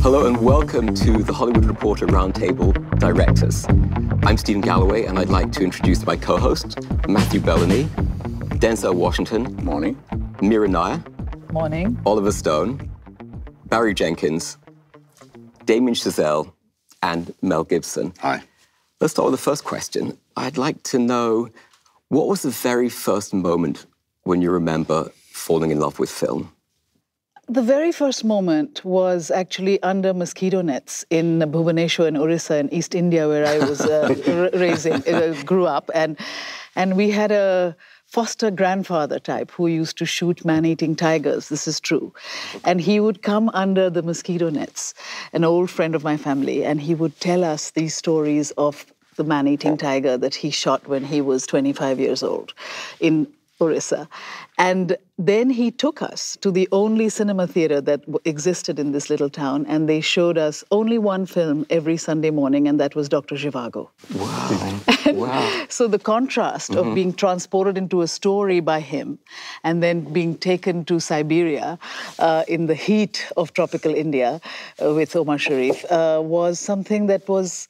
Hello and welcome to the Hollywood Reporter Roundtable Directors. I'm Stephen Galloway, and I'd like to introduce my co-host, Matthew Bellamy, Denzel Washington. Morning. Mira Nair. Morning. Oliver Stone, Barry Jenkins, Damien Chazelle, and Mel Gibson. Hi. Let's start with the first question. I'd like to know, what was the very first moment when you remember falling in love with film? The very first moment was actually under mosquito nets in Bhubaneswar in Orissa in East India, where I was grew up. And we had a foster grandfather type who used to shoot man-eating tigers. This is true. And he would come under the mosquito nets, an old friend of my family, and he would tell us these stories of the man-eating tiger that he shot when he was 25 years old in Orissa. And then he took us to the only cinema theater that existed in this little town, and they showed us only one film every Sunday morning, and that was Dr. Zhivago. Wow. Wow. So the contrast of being transported into a story by him and then being taken to Siberia in the heat of tropical India with Omar Sharif was something that was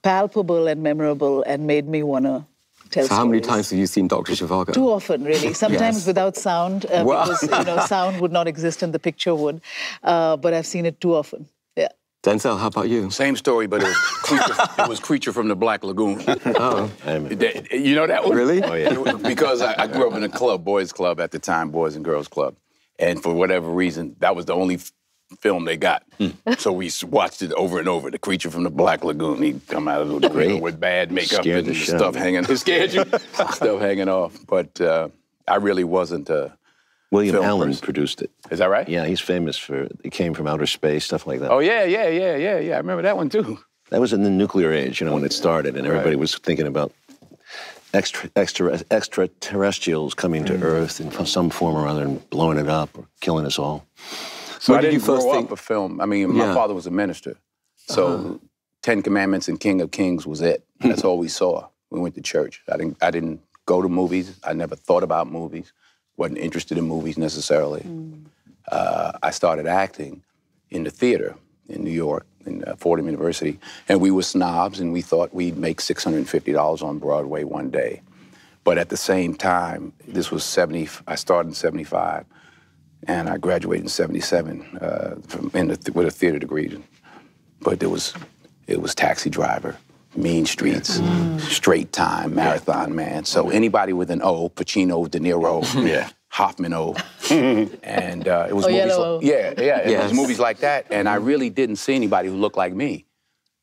palpable and memorable and made me want to tell So how many stories. times have you seen Dr. Zhivago? Too often, really. Sometimes Yes. without sound, Wow. because sound would not exist and the picture would. But I've seen it too often. Yeah. Denzel, how about you? Same story, but it was Creature from the Black Lagoon. Oh, You know that one? Really? Oh, yeah. Because I grew up in a club, boys' club at the time, Boys and Girls Club. And for whatever reason, that was the only film they got. So we watched it over and over. The Creature from the Black Lagoon. He'd come out of the with bad makeup Scared and the shit stuff out of hanging. It scared you? Stuff hanging off. But I really wasn't a William film Allen person. produced it. Is that right? Yeah, he's famous for It Came from Outer Space, stuff like that. Oh, yeah. I remember that one, too. That was in the nuclear age, when it started, and everybody was thinking about extraterrestrials coming to Earth in some form or other and blowing it up or killing us all. So When I did didn't you first grow think- up a film. I mean, my father was a minister. So 10 Commandments and King of Kings was it. That's all we saw. We went to church. I didn't go to movies. I never thought about movies. Wasn't interested in movies necessarily. I started acting in the theater in New York, in Fordham University. And we were snobs, and we thought we'd make $650 on Broadway one day. But at the same time, this was I started in 75. And I graduated in 77 with a theater degree. But it was Taxi Driver, Mean Streets, Straight Time, Marathon Man. So anybody with an O, Pacino, De Niro, Hoffman O. And it was movies Yellow O. It was movies like that. And I really didn't see anybody who looked like me.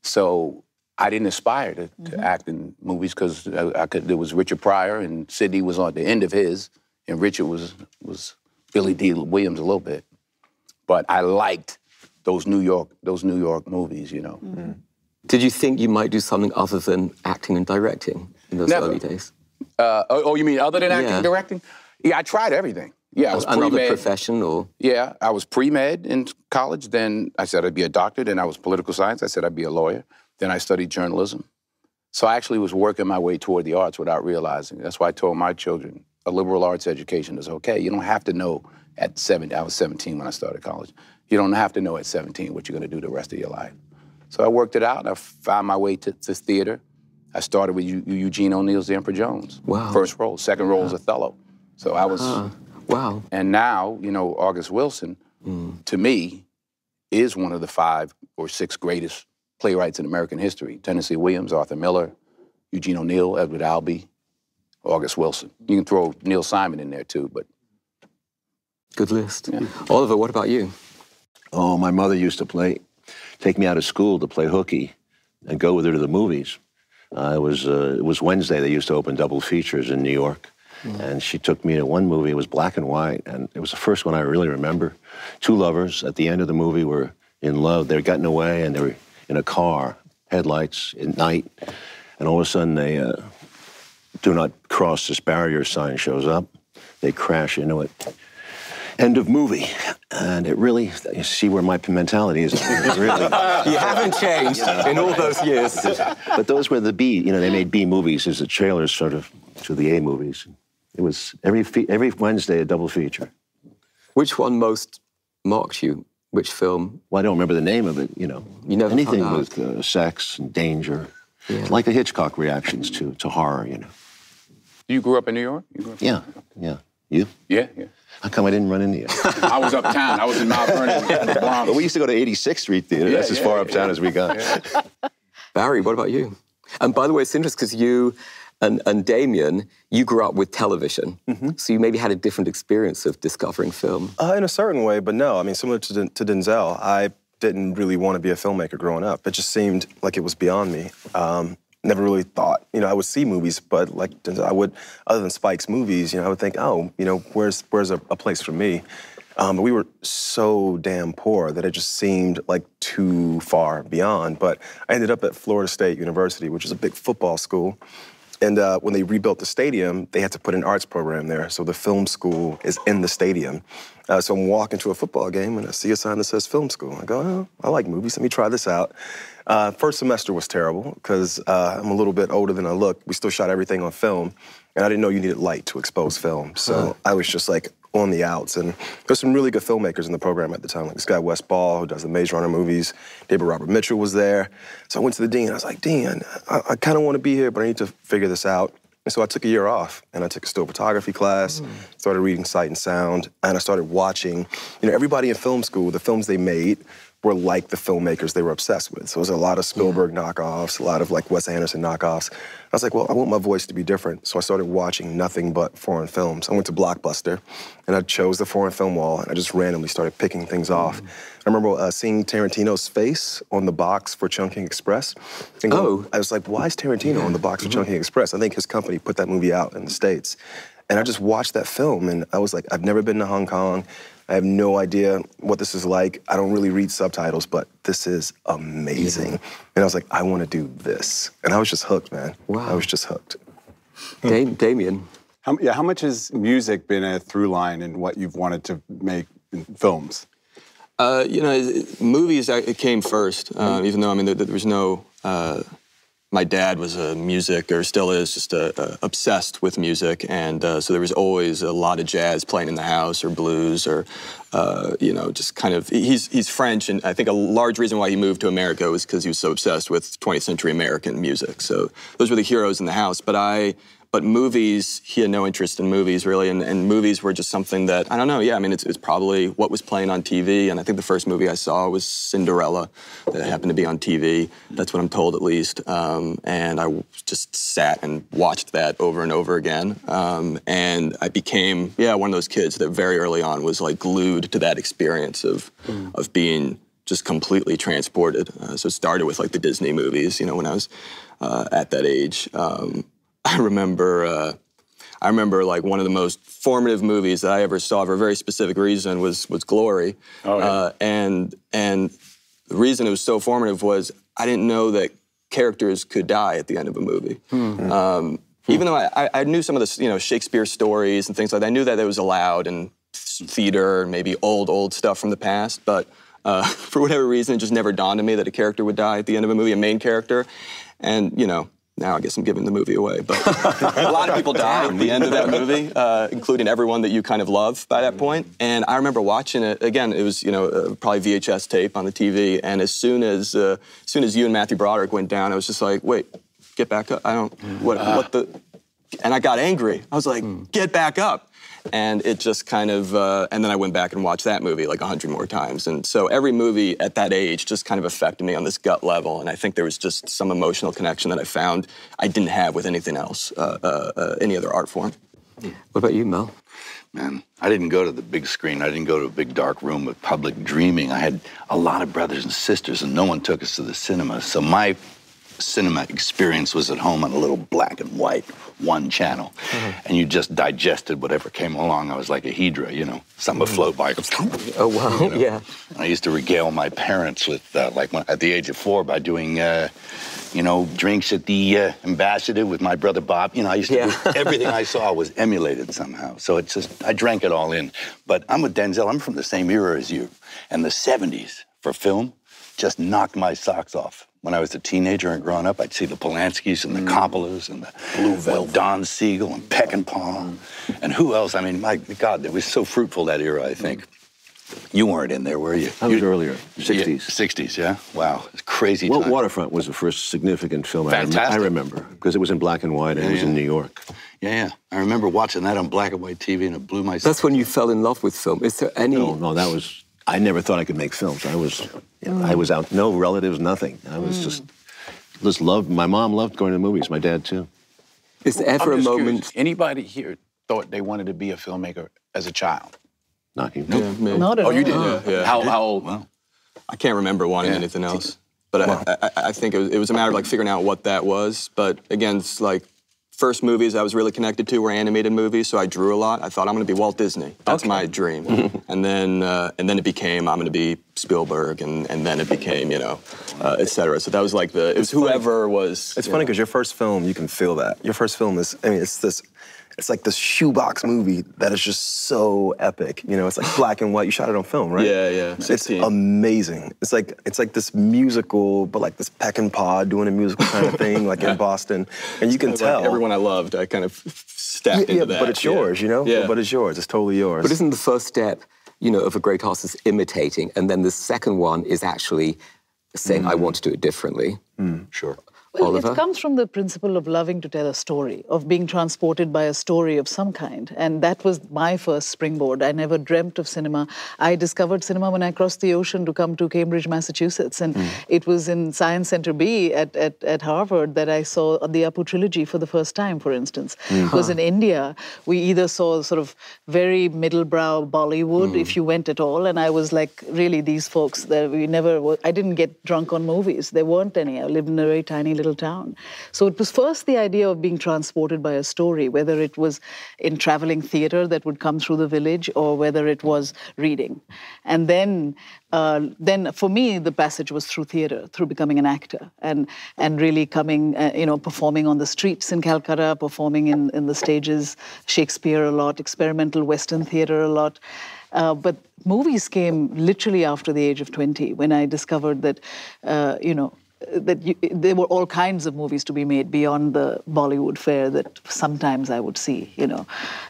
So I didn't aspire to act in movies because there was Richard Pryor and Sidney was on the end of his, and Richard was Billy D. Williams a little bit, but I liked those New York movies, Did you think you might do something other than acting and directing in those Never. early days? You mean other than acting and directing? Yeah, I tried everything. Yeah, I was Another pre-med. profession, or? Yeah, I was pre-med in college. Then I said I'd be a doctor. Then I was political science. I said I'd be a lawyer. Then I studied journalism. So I actually was working my way toward the arts without realizing. That's why I told my children, a liberal arts education is okay. You don't have to know at 7, I was 17 when I started college. You don't have to know at 17 what you're going to do the rest of your life. So I worked it out. I found my way to theater. I started with Eugene O'Neill's The Emperor Jones. Wow. First role. Second role was Othello. So I was... Wow. And now, August Wilson, to me, is one of the 5 or 6 greatest playwrights in American history. Tennessee Williams, Arthur Miller, Eugene O'Neill, Edward Albee, August Wilson. You can throw Neil Simon in there, too, but... Good list. Yeah. Oliver, what about you? Oh, my mother used to take me out of school to play hooky and go with her to the movies. It was Wednesday, they used to open double features in New York. And she took me to one movie, it was black and white, and it was the first one I really remember. 2 lovers at the end of the movie were in love. They'd gotten away and they were in a car, headlights at night, and all of a sudden they do not cross this barrier sign shows up. They crash into it. End of movie. And it really, you see where my mentality is. Really. You haven't changed in all those years. But those were the B, they made B movies as the trailers sort of to the A movies. It was every Wednesday a double feature. Which one most marked you Which film? Well, I don't remember the name of it, you know. You never anything found with sex and danger. Yeah. Like the Hitchcock reactions to horror, you know. You grew up in New York? Yeah, yeah. You? Yeah. How come I didn't run into you? I was uptown. I was in Mount Vernon, the Bronx. But we used to go to 86th Street Theater. That's as far uptown as we got. Yeah. Barry, what about you? And by the way, it's interesting because you and Damien, you grew up with television. So you maybe had a different experience of discovering film. In a certain way, but no. I mean, similar to Denzel, I didn't really want to be a filmmaker growing up. It just seemed like it was beyond me. Never really thought, you know, I would see movies, but like I would, other than Spike's movies, you know, I would think, oh, you know, where's a place for me? But we were so damn poor that it just seemed like too far beyond. But I ended up at Florida State University, which is a big football school. And when they rebuilt the stadium, they had to put an arts program there. So the film school is in the stadium. So I'm walking to a football game and I see a sign that says film school. I go, oh, I like movies, let me try this out. First semester was terrible because I'm a little bit older than I look. We still shot everything on film. And I didn't know you needed light to expose film. So I was just like on the outs. And there's some really good filmmakers in the program at the time, like this guy Wes Ball, who does the Maze Runner movies. David Robert Mitchell was there. So I went to the dean. I was like, Dean, I kind of want to be here, but I need to figure this out. And so I took a year off, and I took a still photography class, started reading Sight and Sound, and I started watching, you know, everybody in film school, the films they made were like the filmmakers they were obsessed with. So it was a lot of Spielberg knockoffs, a lot of like Wes Anderson knockoffs. I was like, well, I want my voice to be different. So I started watching nothing but foreign films. I went to Blockbuster, and I chose the foreign film wall, and I just randomly started picking things off. I remember seeing Tarantino's face on the box for Chungking Express. And I was like, why is Tarantino on the box for Chungking Express? I think his company put that movie out in the States. And I just watched that film, and I was like, I've never been to Hong Kong. I have no idea what this is like. I don't really read subtitles, but this is amazing. And I was like, I want to do this. And I was just hooked, man. Wow. I was just hooked. Damien. How much has music been a through line in what you've wanted to make in films? You know, movies, it came first, even though, I mean, there was no... my dad was a music, or still is, just obsessed with music, and so there was always a lot of jazz playing in the house, or blues, or you know, just kind of. He's French, and I think a large reason why he moved to America was because he was so obsessed with 20th century American music. So those were the heroes in the house. But movies, he had no interest in movies, really, and movies were just something that, I don't know, yeah, I mean, it's probably what was playing on TV, and I think the first movie I saw was Cinderella, that happened to be on TV. That's what I'm told, at least, and I just sat and watched that over and over again, and I became, one of those kids that very early on was, like, glued to that experience of being just completely transported. So it started with, like, the Disney movies, you know, when I was at that age. I remember like one of the most formative movies that I ever saw for a very specific reason was Glory. Oh, yeah. And the reason it was so formative was I didn't know that characters could die at the end of a movie. Even though I knew some of the, you know, Shakespeare stories and things like that, I knew that it was allowed in theater and maybe old stuff from the past, but for whatever reason, it just never dawned on me that a character would die at the end of a movie, a main character. And, you know, now I guess I'm giving the movie away, but a lot of people die at the end of that movie, including everyone that you kind of love by that point. And I remember watching it, again, it was, you know, probably VHS tape on the TV, and as soon as you and Matthew Broderick went down, I was just like, wait, get back up. I don't, what the, and I got angry. I was like, get back up. And it just kind of, and then I went back and watched that movie like 100 more times. And so every movie at that age just kind of affected me on this gut level. And I think there was just some emotional connection that I found I didn't have with anything else, any other art form. What about you, Mel? Man, I didn't go to the big screen. I didn't go to a big dark room with public dreaming. I had a lot of brothers and sisters, and no one took us to the cinema. So my cinema experience was at home on a little black and white, one channel. And you just digested whatever came along. I was like a hydra, you know, something would float by. Oh, wow, you know? Yeah. And I used to regale my parents with, like, at the age of 4 by doing, you know, drinks at the Ambassador with my brother Bob. You know, I used to do, everything I saw was emulated somehow. So it's just, I drank it all in. But I'm with Denzel. I'm from the same era as you. And the 70s for film just knocked my socks off. When I was a teenager and growing up, I'd see the Polanskis and the Coppolas and the Blue Velvet, Don Siegel and Peckinpah, and who else? I mean, my God, it was so fruitful, that era, I think. You weren't in there, were you? I was earlier, 60s. Yeah, 60s, yeah? Wow, it's crazy Well, time. Waterfront was the first significant film Fantastic. I remember, because it was in black and white and it was in New York. Yeah. I remember watching that on black and white TV, and it blew my... That's when you fell in love with film. Is there any... No, that was... I never thought I could make films. I was out, no relatives, nothing. I was just loved... My mom loved going to the movies, my dad too. Is there ever a moment... Curious, anybody here thought they wanted to be a filmmaker as a child? Not you. Yeah, me. Not at all. Oh, you did? Yeah. How old? Well, I can't remember wanting anything else. But I think it was a matter of like figuring out what that was. But again, it's like first movies I was really connected to were animated movies, so I drew a lot. I thought I'm going to be Walt Disney. That's my dream. and then it became I'm going to be Spielberg, and then it became et cetera. So that was like it was whoever was. It's funny because your first film, you can feel that. Your first film is, I mean, it's like this shoebox movie that is just so epic. It's like black and white. You shot it on film, right? Yeah. It's amazing. It's like this musical, but like this Peck and Pod doing a musical kind of thing, like in Boston. And you can tell. Like everyone I loved, I kind of stepped into that. But it's yours, Yeah. But it's yours. It's totally yours. But isn't the first step, of a great artist is imitating, and then the second one is actually saying, I want to do it differently? sure. Well, Oliver? it comes from the principle of loving to tell a story, of being transported by a story of some kind. And that was my first springboard. I never dreamt of cinema. I discovered cinema when I crossed the ocean to come to Cambridge, Massachusetts. And it was in Science Center B at Harvard that I saw the Apu trilogy for the first time, for instance. Because in India, we either saw sort of very middle-brow Bollywood, if you went at all. And I was like, really, these folks, I didn't get drunk on movies. There weren't any. I lived in a very tiny little town. So it was first the idea of being transported by a story, whether it was in traveling theater that would come through the village or whether it was reading. And then for me, the passage was through theater, through becoming an actor and really coming, performing on the streets in Calcutta, performing in the stages, Shakespeare a lot, experimental Western theater a lot. But movies came literally after the age of 20 when I discovered that, there were all kinds of movies to be made beyond the Bollywood fare that sometimes I would see,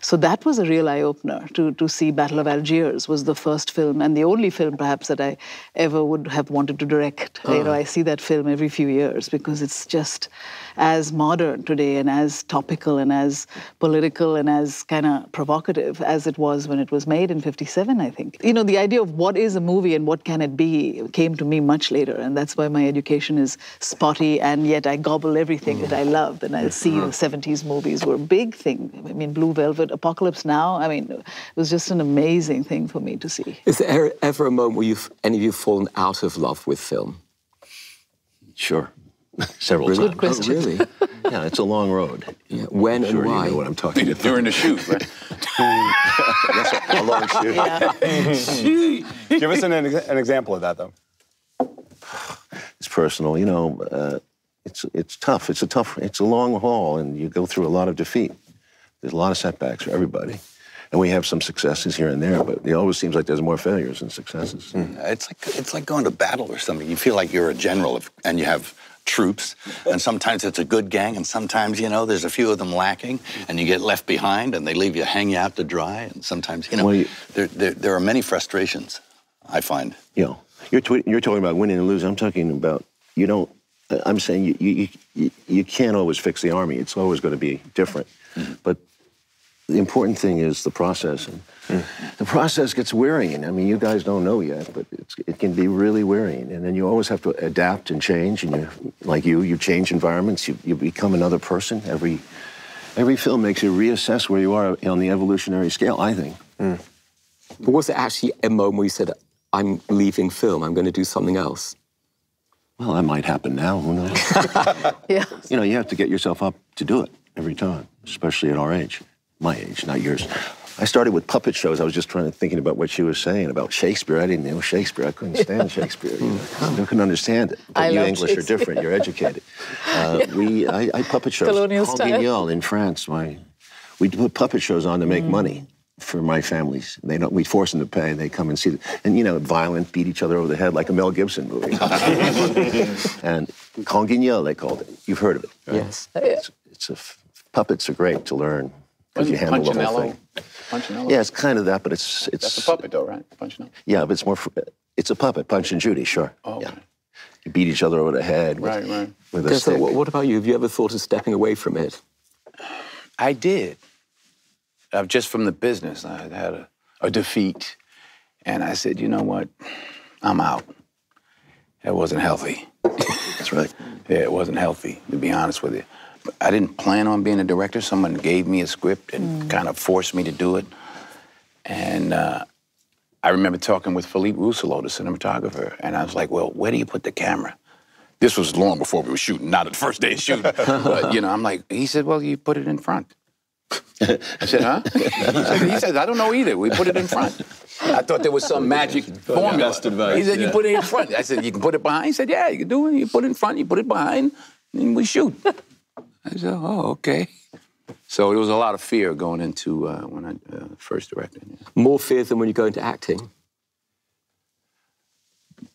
So that was a real eye-opener to see Battle of Algiers was the first film and the only film perhaps that I ever would have wanted to direct. I see that film every few years because it's just as modern today and as topical and as political and as kind of provocative as it was when it was made in 57, I think. The idea of what is a movie and what can it be came to me much later, and that's why my education is spotty, and yet I gobble everything that I loved, and I see the 70s movies were a big thing. I mean, Blue Velvet, Apocalypse Now, it was just an amazing thing for me to see. Is there ever a moment where any of you fallen out of love with film? Sure. Several Really? times. Good question. Oh, really? Yeah, it's a long road. Yeah. When and Sure, why? you know what I'm talking about. During the shoot, right? Yes, a long shoot. Give us an example of that, though. It's personal, it's tough. It's a long haul, and you go through a lot of defeat. There's a lot of setbacks for everybody. And we have some successes here and there, but it always seems like there's more failures than successes. It's like going to battle or something. You feel like you're a general and you have troops, and sometimes it's a good gang, and sometimes, there's a few of them lacking, and you get left behind, and they leave you hang you out to dry, and sometimes, there are many frustrations, I find. You're talking about winning and losing. I'm talking about, I'm saying you can't always fix the army. It's always going to be different. But the important thing is the process. And the process gets wearying. I mean, you guys don't know yet, but it can be really wearying. And then you always have to adapt and change. And you change environments. You become another person. Every film makes you reassess where you are on the evolutionary scale, I think. But was it actually a moment where you said, I'm leaving film, I'm going to do something else? Well, that might happen now, who knows? Yeah. You have to get yourself up to do it every time, especially at our age. My age, not yours. I started with puppet shows. I was just thinking about what she was saying about Shakespeare. I didn't know Shakespeare. I couldn't stand Shakespeare. I couldn't understand it. But you English are different. You're educated. I puppet shows. Colonial style. In France. We put puppet shows on to make money for my families. We force them to pay. They come and see it. And, violent, beat each other over the head like a Mel Gibson movie. And Conguignol, they called it. You've heard of it. Yes. Puppets are great to learn because you handle the whole thing. Punchinello? Yeah, it's kind of that, but it's... That's a puppet, though, right? Punchinello? Yeah, but it's more... It's a puppet, Punch and Judy, sure. Oh, okay. Yeah. You beat each other over the head with, right. with a stick. What about you? Have you ever thought of stepping away from it? I did. Just from the business. I had a defeat. And I said, you know what? I'm out. It wasn't healthy. That's right. Yeah, it wasn't healthy, to be honest with you. I didn't plan on being a director. Someone gave me a script and kind of forced me to do it. And I remember talking with Philippe Rousselot, the cinematographer, and I was like, well, where do you put the camera? This was long before we were shooting, not the first day of shooting. But, you know, I'm like, he said, well, you put it in front. I said, huh? He said, I don't know either. We put it in front. I thought there was some magic formula. Best advice, He said, you put it in front. I said, you can put it behind? He said, yeah, you can do it. You put it in front, you put it behind, and we shoot. I said, oh, okay. So there was a lot of fear going into when I first directed. Yeah. More fear than when you go into acting?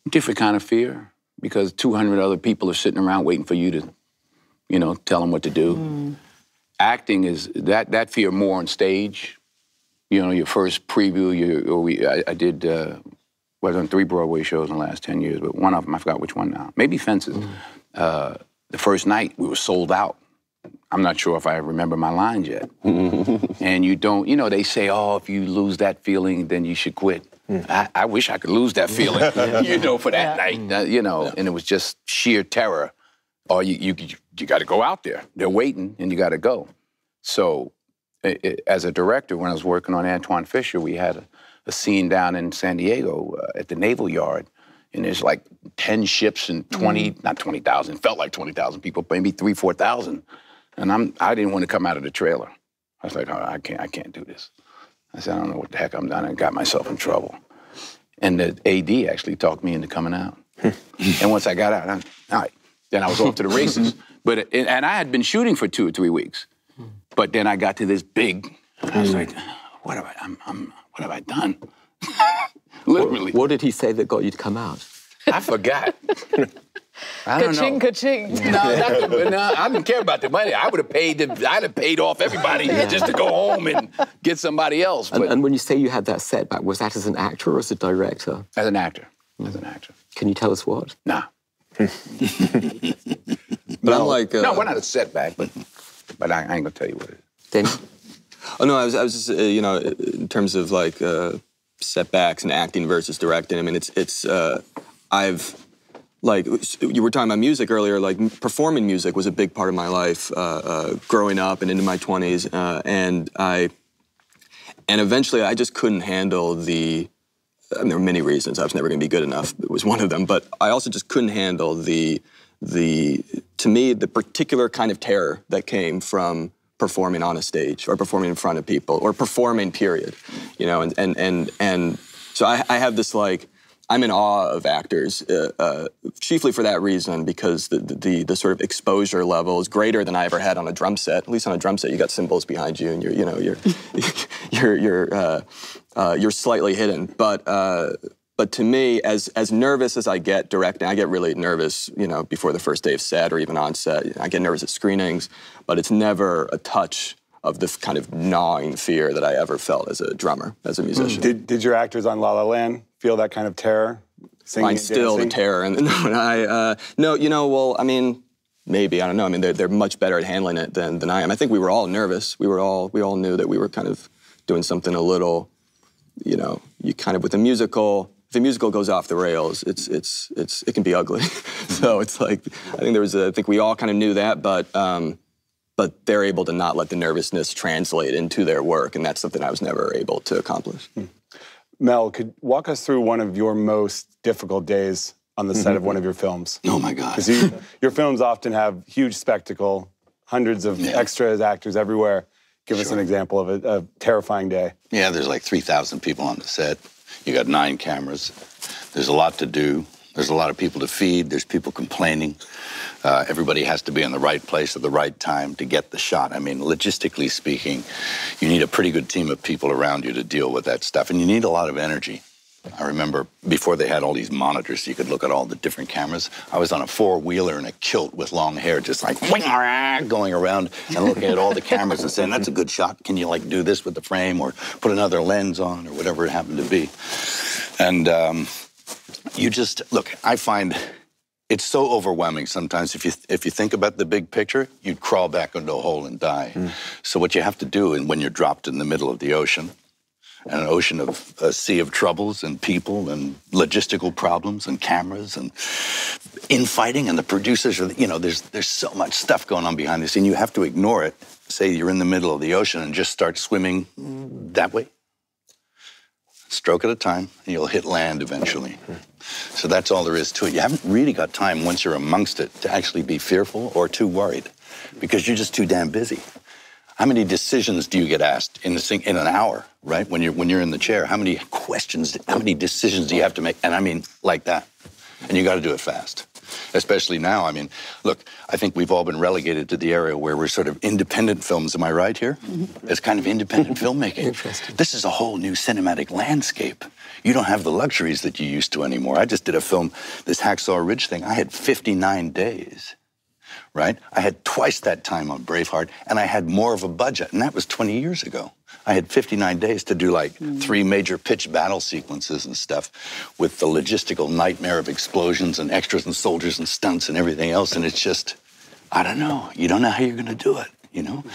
Different kind of fear, because 200 other people are sitting around waiting for you to, you know, tell them what to do. Acting is that fear more on stage. You know, your first preview, I did, well, I've done 3 Broadway shows in the last 10 years, but one of them, I forgot which one now. Maybe Fences. The first night, we were sold out. I'm not sure if I remember my lines yet. And you don't, you know, they say, oh, if you lose that feeling, then you should quit. I wish I could lose that feeling, you know, for that night, you know, and it was just sheer terror. Or you got to go out there. They're waiting, and you got to go. So as a director, when I was working on Antoine Fisher, we had a scene down in San Diego at the Naval Yard, and there's like 10 ships and 20, not 20,000, felt like 20,000 people, maybe 3,000, 4,000. And I didn't want to come out of the trailer. I was like, oh, I can't do this. I said, I don't know what the heck I'm doing. I got myself in trouble. And the AD actually talked me into coming out. And once I got out, all right, then I was off to the races. And I had been shooting for 2 or 3 weeks. But then I got to this big, and I was like, what have I done? Literally. What did he say that got you to come out? I forgot. I don't know. Ka-ching. No, I didn't care about the money. I'd have paid off everybody just to go home and get somebody else. But And when you say you had that setback, was that as an actor or as a director? as an actor. As an actor. Can you tell us what? Nah. But I'm like... no, we're not a setback, but I ain't gonna tell you what it is. Damien? Oh, no, I was just, you know, in terms of like setbacks and acting versus directing, I mean, I've, like, you were talking about music earlier, like performing music was a big part of my life growing up and into my 20s. And eventually I just couldn't handle I mean, there were many reasons. I was never gonna be good enough. It was one of them, but I also just couldn't handle to me, the particular kind of terror that came from performing on a stage or performing in front of people or performing, period. You know, and so I have this, like, I'm in awe of actors, chiefly for that reason, because the sort of exposure level is greater than I ever had on a drum set. At least on a drum set, you got cymbals behind you, and you're slightly hidden. But to me, as nervous as I get directing, I get really nervous, you know, before the first day of set or even on set. I get nervous at screenings, but it's never a touch of the kind of gnawing fear that I ever felt as a drummer, as a musician. Did your actors on La La Land feel that kind of terror? Mine's still the terror. And no, you know, well, I mean, maybe, I don't know. I mean, they're much better at handling it than I am. I think we were all nervous. We all knew that we were kind of doing something a little, you know, you kind of, with a musical, if the musical goes off the rails, it can be ugly. So it's like, I think we all kind of knew that, but they're able to not let the nervousness translate into their work, and that's something I was never able to accomplish. Mel, could walk us through one of your most difficult days on the set of one of your films? Oh my God. Because your films often have huge spectacle, hundreds of extras, actors everywhere. Give us an example of a terrifying day. Yeah, there's like 3,000 people on the set. You got 9 cameras. There's a lot to do. There's a lot of people to feed. There's people complaining. Everybody has to be in the right place at the right time to get the shot. I mean, logistically speaking, you need a pretty good team of people around you to deal with that stuff, and you need a lot of energy. I remember before they had all these monitors so you could look at all the different cameras, I was on a four-wheeler in a kilt with long hair, just like going around and looking at all the cameras and saying, that's a good shot. Can you like do this with the frame or put another lens on or whatever it happened to be? And you just, look, I find it's so overwhelming sometimes. If you think about the big picture, you'd crawl back into a hole and die. So what you have to do, and when you're dropped in the middle of the ocean, and an ocean of a sea of troubles and people and logistical problems and cameras and infighting, and the producers are, you know, there's so much stuff going on behind the scene. You have to ignore it. Say you're in the middle of the ocean and just start swimming that way. Stroke at a time, and you'll hit land eventually. So that's all there is to it. You haven't really got time once you're amongst it to actually be fearful or too worried, because you're just too damn busy. How many decisions do you get asked in an hour, right? When you're in the chair, how many questions, how many decisions do you have to make? And I mean, like that. And you got to do it fast. Especially now. I mean, look, I think we've all been relegated to the area where we're sort of independent films. Am I right here? It's kind of independent filmmaking. Interesting. This is a whole new cinematic landscape. You don't have the luxuries that you used to anymore. I just did a film, this Hacksaw Ridge thing. I had 59 days. Right? I had twice that time on Braveheart, and I had more of a budget, and that was 20 years ago. I had 59 days to do like 3 major pitch battle sequences and stuff with the logistical nightmare of explosions and extras and soldiers and stunts and everything else, and it's just, I don't know. You don't know how you're going to do it, you know?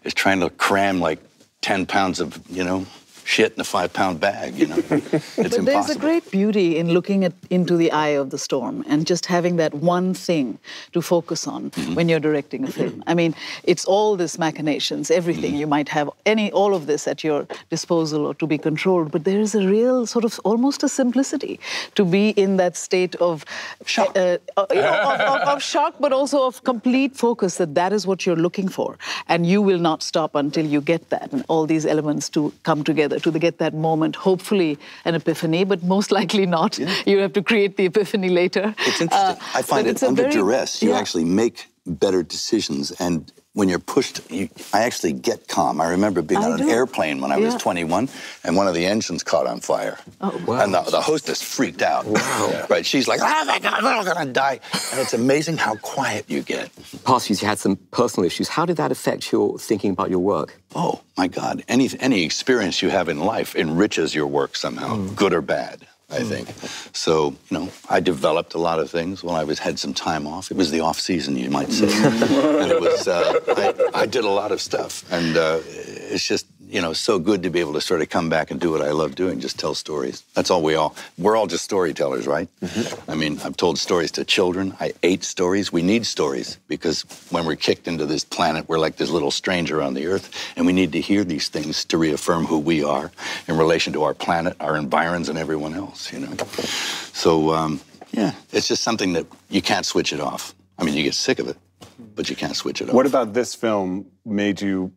It's trying to cram like 10 pounds of, you know, shit in a 5-pound bag, you know? It's impossible. There's a great beauty in looking into the eye of the storm and just having that one thing to focus on when you're directing a film. I mean, it's all this machinations, everything. You might have all of this at your disposal or to be controlled, but there is a real sort of almost a simplicity to be in that state of shock, of shock, but also of complete focus that is what you're looking for. And you will not stop until you get that and all these elements to come together. To get that moment, hopefully an epiphany, but most likely not. Yeah. You have to create the epiphany later. It's interesting. I find it under duress, you actually make better decisions, and when you're pushed, I actually get calm. I remember being on an airplane when I was 21, and one of the engines caught on fire. Oh, wow. And the hostess freaked out. Wow. Right? She's like, oh my God, we're all gonna die. And it's amazing how quiet you get. Past years, you had some personal issues. How did that affect your thinking about your work? Oh, my God. Any experience you have in life enriches your work somehow, good or bad, I think. So, you know, I developed a lot of things when I had some time off. It was the off season, you might say. And it was, I did a lot of stuff. And it's just, you know, so good to be able to sort of come back and do what I love doing, just tell stories. That's all we're all just storytellers, right? I mean, I've told stories to children. I ate stories. We need stories because when we're kicked into this planet, we're like this little stranger on the earth, and we need to hear these things to reaffirm who we are in relation to our planet, our environs, and everyone else, you know? So, yeah, it's just something that you can't switch it off. I mean, you get sick of it, but you can't switch it off. What about this film made you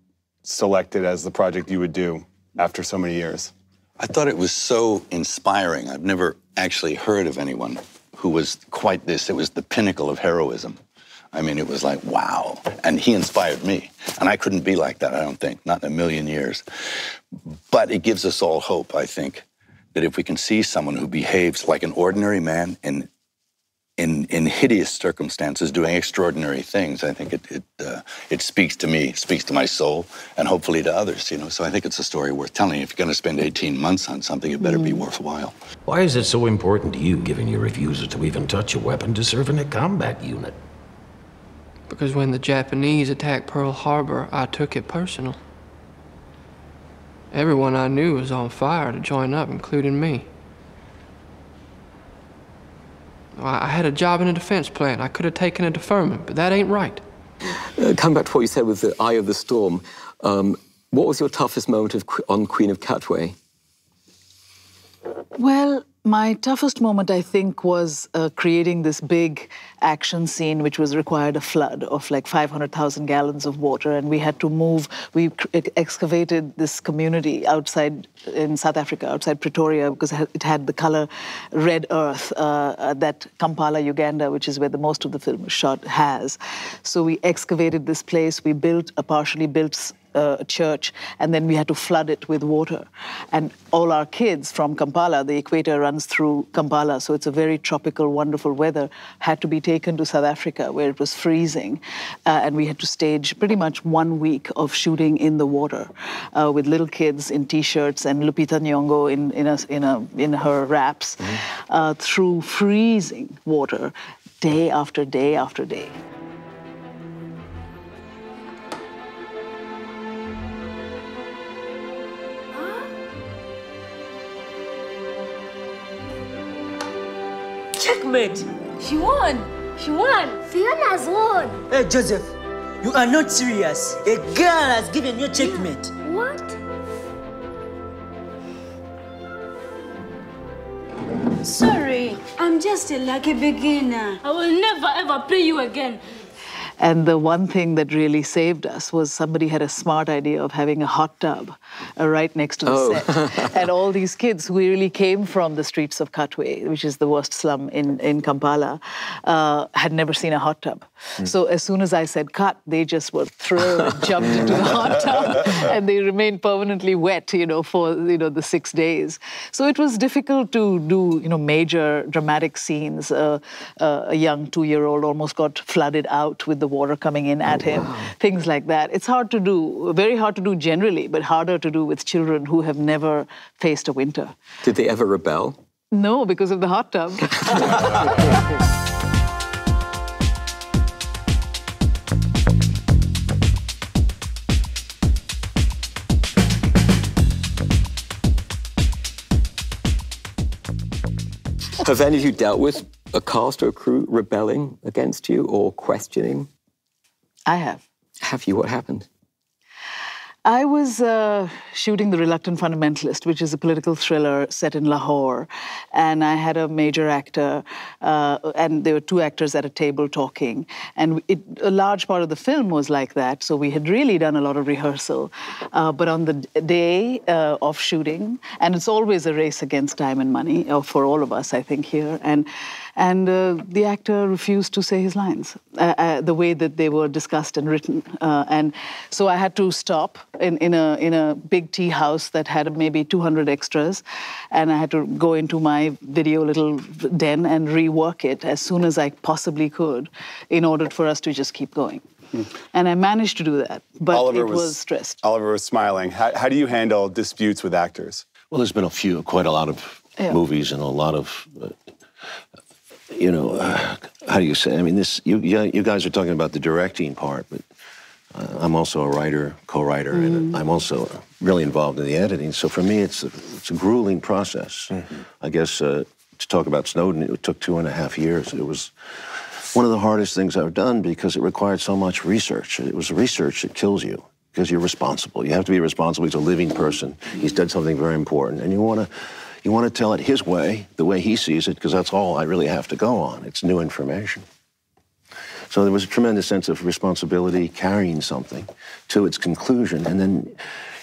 select it as the project you would do after so many years? I thought it was so inspiring. I've never actually heard of anyone who was quite this. It was the pinnacle of heroism. I mean, it was like, wow. And he inspired me. And I couldn't be like that, I don't think, not in a million years. But it gives us all hope, I think, that if we can see someone who behaves like an ordinary man in hideous circumstances, doing extraordinary things, I think it speaks to me, speaks to my soul, and hopefully to others, you know. So I think it's a story worth telling. If you're going to spend 18 months on something, it better be worthwhile. Why is it so important to you, given your refusal to even touch a weapon to serve in a combat unit? Because when the Japanese attacked Pearl Harbor, I took it personal. Everyone I knew was on fire to join up, including me. I had a job in a defense plant. I could have taken a deferment, but that ain't right. Coming back to what you said with the eye of the storm, what was your toughest moment on Queen of Katwe? Well, my toughest moment, I think, was creating this big action scene which required a flood of like 500,000 gallons of water, and we had to move. We excavated this community outside in South Africa, outside Pretoria, because it had the color red earth that Kampala, Uganda, which is where most of the film was shot, has. So we excavated this place. We built a partially built a church, and then we had to flood it with water. And all our kids from Kampala, the equator runs through Kampala, so it's a very tropical, wonderful weather, had to be taken to South Africa where it was freezing. And we had to stage pretty much 1 week of shooting in the water with little kids in T-shirts and Lupita Nyong'o in her wraps through freezing water day after day after day. Checkmate! She won! She won! Fiona's won! Hey, Joseph, you are not serious. A girl has given you checkmate. What? Sorry, I'm just a lucky beginner. I will never ever play you again. And the one thing that really saved us was somebody had a smart idea of having a hot tub right next to the set. And all these kids who really came from the streets of Katwe, which is the worst slum in Kampala, had never seen a hot tub. So as soon as I said cut, they just were thrilled and jumped into the hot tub. And they remained permanently wet, for, the 6 days. So it was difficult to do, major dramatic scenes. A young 2-year-old almost got flooded out with the water coming in at him, things like that. It's hard to do, very hard to do generally, but harder to do with children who have never faced a winter. Did they ever rebel? No, because of the hot tub. Have any of you dealt with a cast or a crew rebelling against you or questioning? I have. Have you? What happened? I was shooting The Reluctant Fundamentalist, which is a political thriller set in Lahore. And I had a major actor, and there were 2 actors at a table talking. And a large part of the film was like that, so we had really done a lot of rehearsal. But on the day of shooting, and it's always a race against time and money, for all of us, I think, here. And the actor refused to say his lines, the way that they were discussed and written. And so I had to stop in a big tea house that had maybe 200 extras, and I had to go into my video little den and rework it as soon as I possibly could in order for us to just keep going. And I managed to do that, but Oliver was stressed. Oliver was smiling. How do you handle disputes with actors? Well, there's been quite a lot of movies and a lot of... how do you say? I mean, you guys are talking about the directing part, but I'm also a writer, co-writer, and I'm also really involved in the editing. So for me, it's a grueling process. I guess to talk about Snowden, it took 2.5 years. It was one of the hardest things I've done because it required so much research. It was research that kills you because you're responsible. You have to be responsible. He's a living person. He's done something very important, and you want to tell it his way, the way he sees it, because that's all I really have to go on. It's new information. So there was a tremendous sense of responsibility carrying something to its conclusion. And then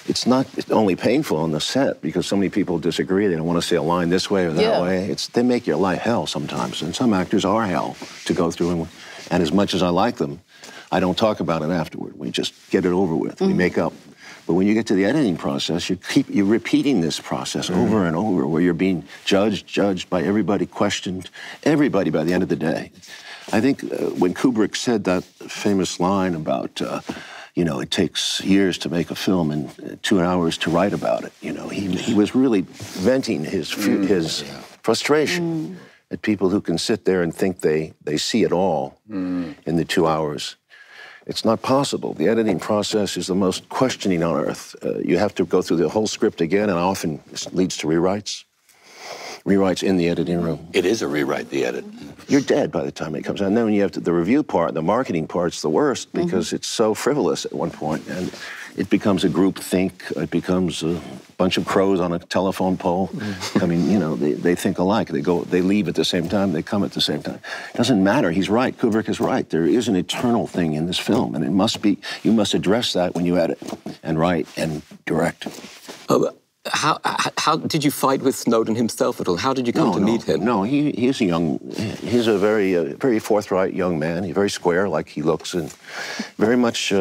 it's not only painful on the set because so many people disagree. They don't want to say a line this way or that way. They make your life hell sometimes. And some actors are hell to go through. And as much as I like them, I don't talk about it afterward. We just get it over with. We make up. But when you get to the editing process, you're repeating this process over and over, where you're being judged by everybody, questioned, everybody by the end of the day. I think when Kubrick said that famous line about, it takes years to make a film and 2 hours to write about it, he was really venting his frustration at people who can sit there and think they see it all in the 2 hours. It's not possible. The editing process is the most questioning on earth. You have to go through the whole script again, and often it leads to rewrites. Rewrites in the editing room. It is a rewrite, the edit. You're dead by the time it comes out. And then when you have the review part, the marketing part's the worst because it's so frivolous at one point, and it becomes a group think. It becomes a bunch of crows on a telephone pole. I mean, they think alike. They leave at the same time. They come at the same time. It doesn't matter. He's right. Kubrick is right. There is an eternal thing in this film, and you must address that when you edit and write and direct. how did you fight with Snowden himself at all? How did you come to meet him? No, he's a very forthright young man. He's very square, like he looks, and very much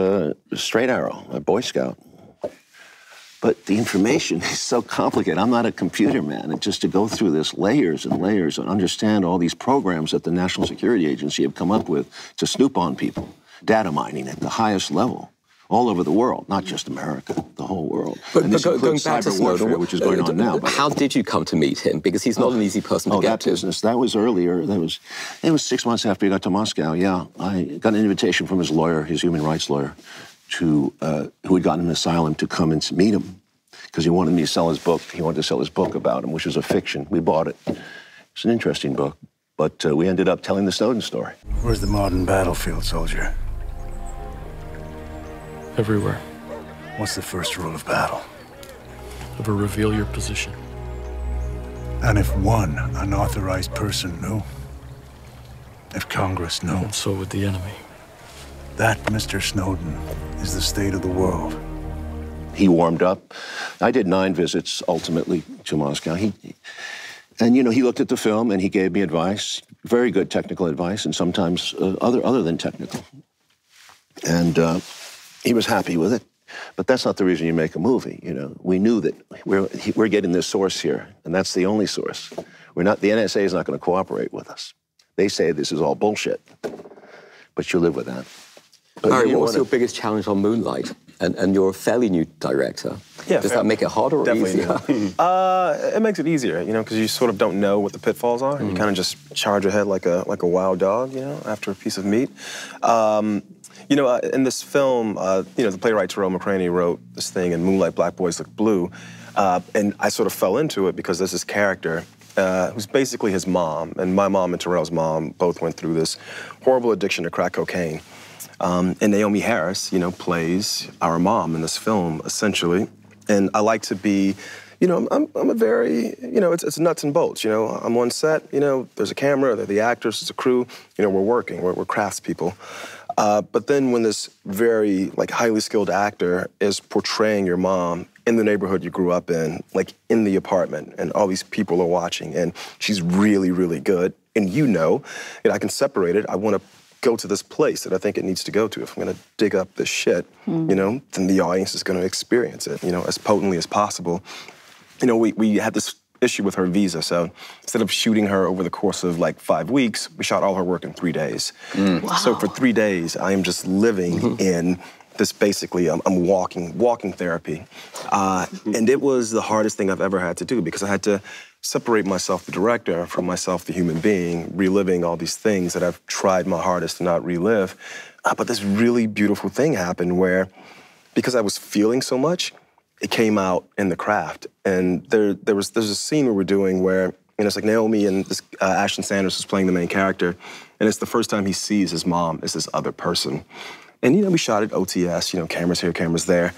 straight arrow, a Boy Scout. But the information is so complicated. I'm not a computer man. And just to go through this layers and layers and understand all these programs that the National Security Agency have come up with to snoop on people, data mining at the highest level, all over the world, not just America, the whole world. And this includes cyber warfare, which is going on now. How did you come to meet him? Because he's not an easy person to get to. Business, that was earlier. It was 6 months after he got to Moscow, yeah. I got an invitation from his lawyer, his human rights lawyer, who had gotten an asylum, to come and meet him because he wanted me to sell his book. He wanted to sell his book about him, which was a fiction. We bought it. It's an interesting book, but we ended up telling the Snowden story. Where's the modern battlefield, soldier? Everywhere. What's the first rule of battle? Never reveal your position. And if one unauthorized person knew? If Congress knew? And so would the enemy. That, Mr. Snowden, is the state of the world. He warmed up. I did 9 visits, ultimately, to Moscow. And, you know, he looked at the film and he gave me advice, very good technical advice, and sometimes other than technical. And he was happy with it. But that's not the reason you make a movie, you know. We knew that we're getting this source here, and that's the only source. The NSA is not going to cooperate with us. They say this is all bullshit, but you live with that. Barry, what's your biggest challenge on Moonlight? And you're a fairly new director. Yeah, Does that make it harder or easier? It makes it easier, you know, because you sort of don't know what the pitfalls are. You kind of just charge ahead like a wild dog, you know, after a piece of meat. You know, in this film, you know, the playwright Terrell McCraney wrote this thing in Moonlight, Black Boys Look Blue, and I sort of fell into it because there's this character who's basically his mom, and my mom and Terrell's mom both went through this horrible addiction to crack cocaine. And Naomi Harris, you know, plays our mom in this film, essentially. And I like to be, you know, I'm a very, you know, it's nuts and bolts, you know. I'm on set, you know, there's a camera, there are the actors, there's a crew, you know, we're working, we're craftspeople. But then when this very, like, highly skilled actor is portraying your mom in the neighborhood you grew up in, like, in the apartment, and all these people are watching, and she's really, really good, and you know, I can separate it. I want to go to this place that I think it needs to go to. If I'm gonna dig up this shit, you know, then the audience is gonna experience it, you know, as potently as possible. You know, we had this issue with her visa, so instead of shooting her over the course of like 5 weeks, we shot all her work in 3 days. Wow. So for 3 days, I am just living in this, basically, I'm walking therapy. And it was the hardest thing I've ever had to do because I had to separate myself, the director, from myself, the human being, reliving all these things that I've tried my hardest to not relive. But this really beautiful thing happened where, because I was feeling so much, it came out in the craft. And there's a scene we were doing where, you know, it's like Naomi and this, Ashton Sanders was playing the main character, and it's the first time he sees his mom as this other person. And, you know, we shot at OTS, you know, cameras here, cameras there,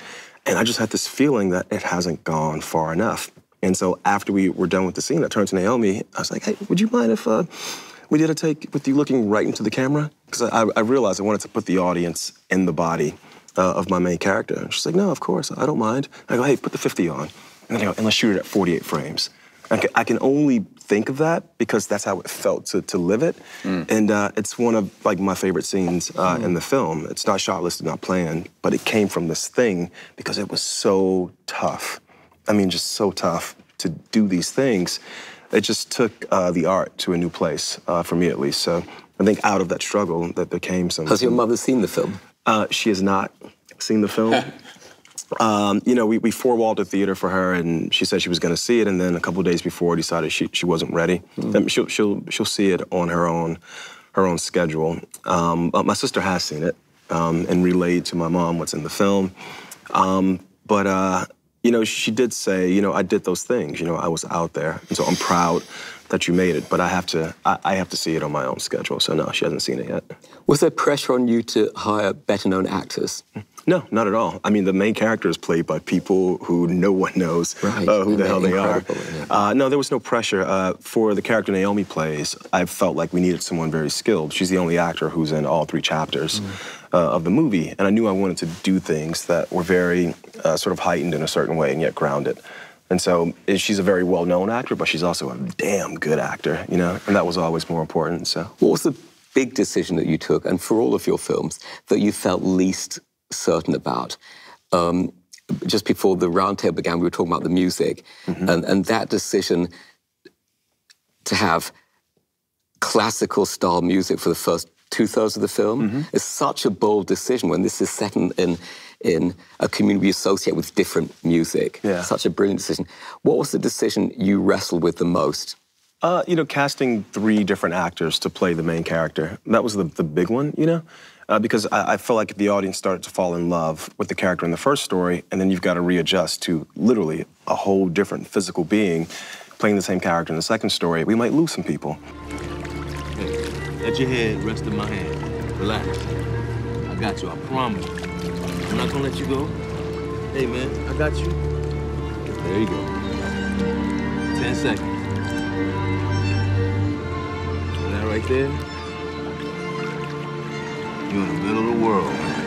and I just had this feeling that it hasn't gone far enough. And so after we were done with the scene, I turned to Naomi. I was like, hey, would you mind if we did a take with you looking right into the camera? Because I realized I wanted to put the audience in the body of my main character. And she's like, no, of course, I don't mind. I go, hey, put the 50 on. And then I go, and let's shoot it at 48 frames. I can only think of that because that's how it felt to live it. And it's one of like my favorite scenes in the film. It's not shot listed, not planned, but it came from this thing because it was so tough. I mean, just so tough to do these things. It just took the art to a new place, for me at least. So I think out of that struggle that there came some... Has your mother seen the film? She has not seen the film. You know, we four-walled the theater for her, and she said she was going to see it, and then a couple of days before decided she wasn't ready. She'll see it on her own schedule. My sister has seen it and relayed to my mom what's in the film. You know, she did say, you know, I did those things. You know, I was out there, and so I'm proud that you made it. But I have to see it on my own schedule. So no, she hasn't seen it yet. Was there pressure on you to hire better-known actors? No, not at all. I mean, the main character is played by people who no one knows who the hell they are. Yeah. No, there was no pressure. For the character Naomi plays, I felt like we needed someone very skilled. She's the only actor who's in all 3 chapters of the movie. And I knew I wanted to do things that were very sort of heightened in a certain way and yet grounded. And so she's a very well-known actor, but she's also a damn good actor, you know, and that was always more important, so. What was the big decision that you took, and for all of your films, that you felt least certain about? Just before the roundtable began, we were talking about the music, and that decision to have classical style music for the first 2/3 of the film is such a bold decision when this is set in a community we associate with different music. Yeah. Such a brilliant decision. What was the decision you wrestled with the most? You know, casting 3 different actors to play the main character. That was the big one, you know? Because I felt like the audience started to fall in love with the character in the first story, and then you've got to readjust to literally a whole different physical being playing the same character in the second story. We might lose some people. Hey, let your head rest in my hand. Relax. I got you, I promise. I'm not gonna let you go. Hey, man, I got you. There you go. 10 seconds. That right there, you're in the middle of the world, man.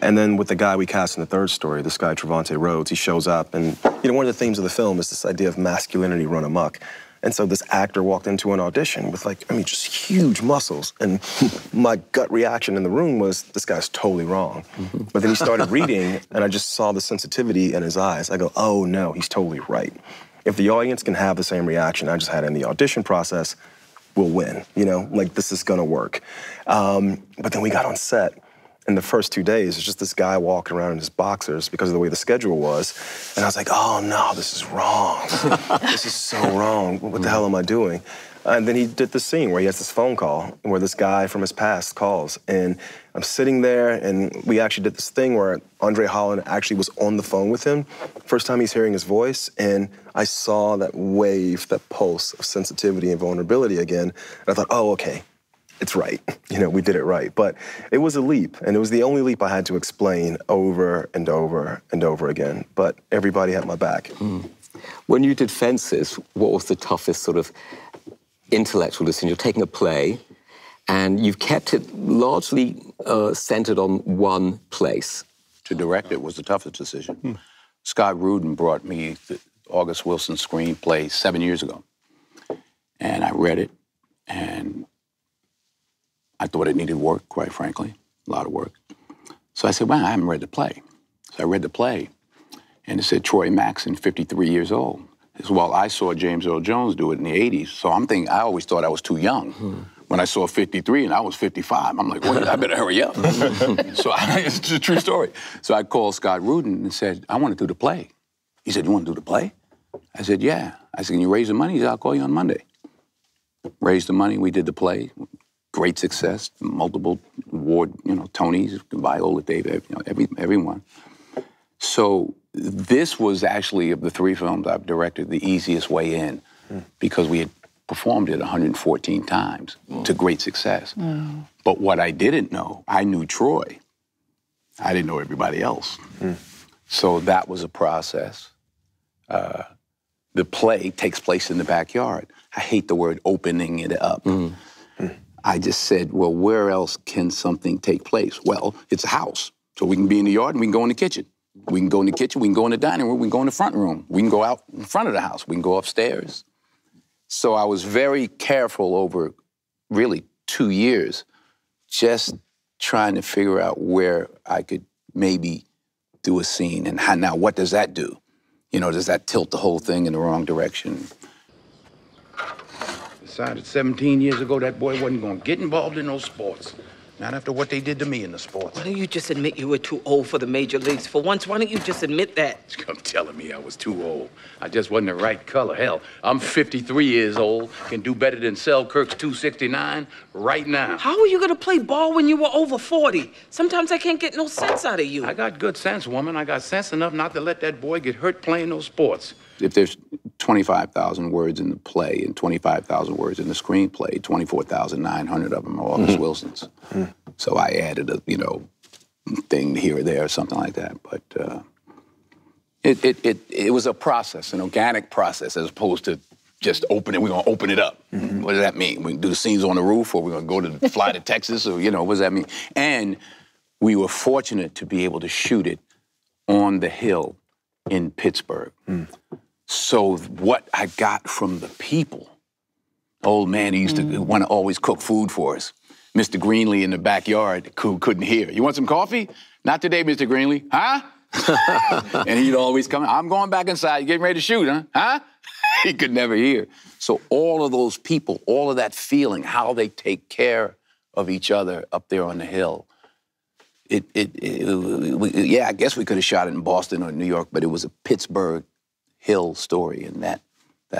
And then with the guy we cast in the third story, this guy, Trevante Rhodes, he shows up, and you know, one of the themes of the film is this idea of masculinity run amok. And so this actor walked into an audition with, like, I mean, just huge muscles. And my gut reaction in the room was, this guy's totally wrong. But then he started reading, and I just saw the sensitivity in his eyes. I go, oh, no, he's totally right. If the audience can have the same reaction I just had in the audition process, we'll win, you know? Like, this is gonna work. But then we got on set. In the first 2 days, it's just this guy walking around in his boxers because of the way the schedule was. And I was like, oh no, this is wrong. This is so wrong. What the hell am I doing? And then he did this scene where he has this phone call where this guy from his past calls. And I'm sitting there, and we actually did this thing where Andre Holland actually was on the phone with him. First time he's hearing his voice, and I saw that wave, that pulse of sensitivity and vulnerability again. And I thought, oh, okay. It's right. You know, we did it right. But it was a leap, and it was the only leap I had to explain over and over and over again. But everybody had my back. When you did Fences, what was the toughest sort of intellectual decision? You're taking a play, and you've kept it largely centered on one place. To direct it was the toughest decision. Scott Rudin brought me the August Wilson screenplay 7 years ago. And I read it, and I thought it needed work, quite frankly, a lot of work. So I said, well, I haven't read the play. So I read the play, and it said Troy Maxson, 53 years old. As well, I saw James Earl Jones do it in the 80s, so I'm thinking, I always thought I was too young. When I saw 53 and I was 55, I'm like, wait, I better hurry up. So it's a true story. So I called Scott Rudin and said, I want to do the play. He said, you want to do the play? I said, yeah. I said, can you raise the money? He said, I'll call you on Monday. Raised the money, we did the play. Great success, multiple award, you know, Tonys, Viola Davis, you know, everyone. So this was actually, of the 3 films I've directed, the easiest way in because we had performed it 114 times to great success. But what I didn't know, I knew Troy. I didn't know everybody else. So that was a process. The play takes place in the backyard. I hate the word opening it up. I just said, well, where else can something take place? Well, it's a house. So we can be in the yard and we can go in the kitchen. We can go in the kitchen, we can go in the dining room, we can go in the front room. We can go out in front of the house, we can go upstairs. So I was very careful over really 2 years, just trying to figure out where I could maybe do a scene and how, now what does that do? You know, does that tilt the whole thing in the wrong direction? Decided 17 years ago that boy wasn't going to get involved in those sports. Not after what they did to me in the sports. Why don't you just admit you were too old for the major leagues? For once, why don't you just admit that? I'm telling me I was too old. I just wasn't the right color. Hell, I'm 53 years old, can do better than Selkirk's 269 right now. How are you going to play ball when you were over 40? Sometimes I can't get no sense out of you. I got good sense, woman. I got sense enough not to let that boy get hurt playing those sports. If there's 25,000 words in the play and 25,000 words in the screenplay, 24,900 of them are August Wilson's. So I added a, you know, thing here or there or something like that. But it was a process, an organic process, as opposed to just open it. We're gonna open it up. What does that mean? We can do the scenes on the roof, or we're gonna fly to Texas, or you know, what does that mean? And we were fortunate to be able to shoot it on the hill in Pittsburgh. So what I got from the people, old man, he used to want to always cook food for us. Mr. Greenlee in the backyard couldn't hear. You want some coffee? Not today, Mr. Greenlee. Huh? And he'd always come, I'm going back inside. You getting ready to shoot, huh? Huh? He could never hear. So all of those people, all of that feeling, how they take care of each other up there on the hill. Yeah, I guess we could have shot it in Boston or New York, but it was a Pittsburgh Hill story, and that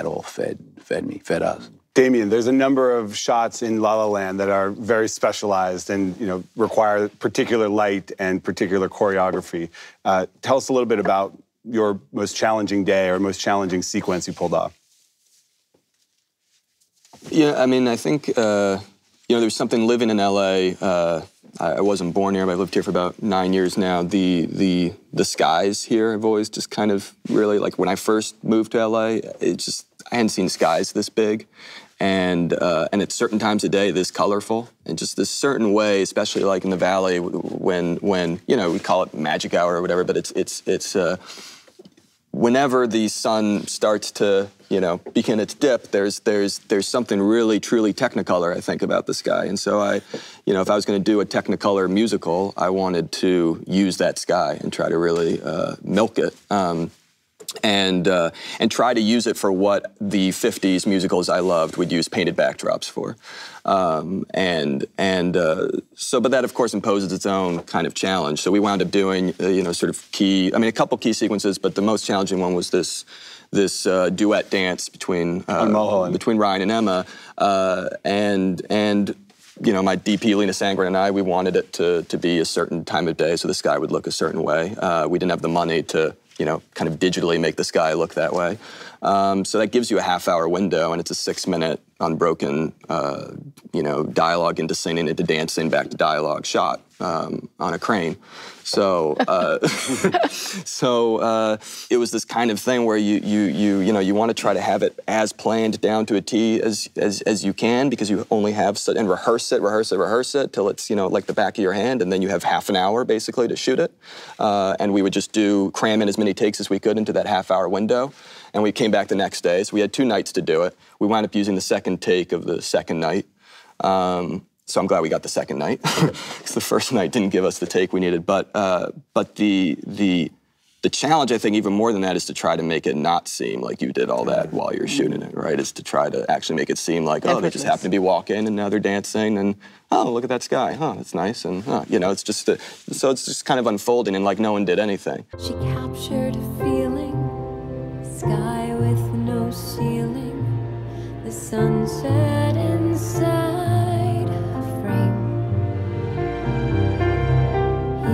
all fed us. Damien, there's a number of shots in La La Land that are very specialized and require particular light and particular choreography. Tell us a little bit about your most challenging day or most challenging sequence you pulled off. Yeah, I mean, I think there's something living in LA. I wasn't born here, but I've lived here for about 9 years now. The skies here have always just kind of really, like when I first moved to LA, I hadn't seen skies this big. And at certain times of day, this colorful, and just this certain way, especially like in the valley, when we call it magic hour or whatever, but it's whenever the sun starts to begin its dip, there's something really truly Technicolor, I think, about the sky. And so if I was going to do a Technicolor musical, I wanted to use that sky and try to really milk it. And try to use it for what the 50s musicals I loved would use painted backdrops for. But that, of course, imposes its own kind of challenge. So we wound up doing, sort of a couple key sequences, but the most challenging one was this duet dance between Ryan and Emma. My DP, Lena Sangren, and I, we wanted it to be a certain time of day so the sky would look a certain way. We didn't have the money to kind of digitally make the sky look that way. So that gives you a half-hour window, and it's a 6-minute unbroken, dialogue into singing, into dancing, back to dialogue shot on a crane. So, it was this kind of thing where you want to try to have it as planned down to a T as you can, because you only have and rehearse it till it's like the back of your hand, and then you have half an hour basically to shoot it. And we would just cram in as many takes as we could into that half-hour window. And we came back the next day, so we had 2 nights to do it. We wound up using the second take of the second night. So I'm glad we got the second night, because the first night didn't give us the take we needed. But the challenge, I think, even more than that, is to try to make it not seem like you did all that while you're shooting it, right? Is to try to actually make it seem like, oh, they just happen to be walking, and now they're dancing, and oh, look at that sky, huh, that's nice, and it's just so it's just kind of unfolding, and like no one did anything. She captured a feeling, sky with no ceiling, the sunset inside a frame.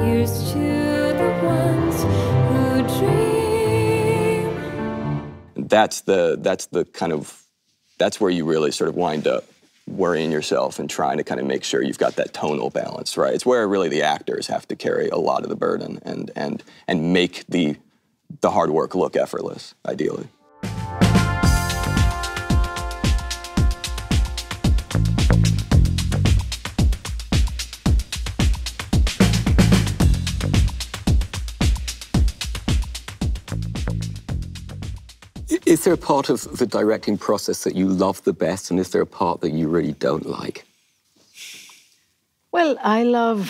Here's to the ones who dream. That's where you really sort of wind up worrying yourself and trying to kind of make sure you've got that tonal balance, right? It's where really the actors have to carry a lot of the burden and make the hard work look effortless, ideally. Is there a part of the directing process that you love the best, and is there a part that you really don't like? Well, I love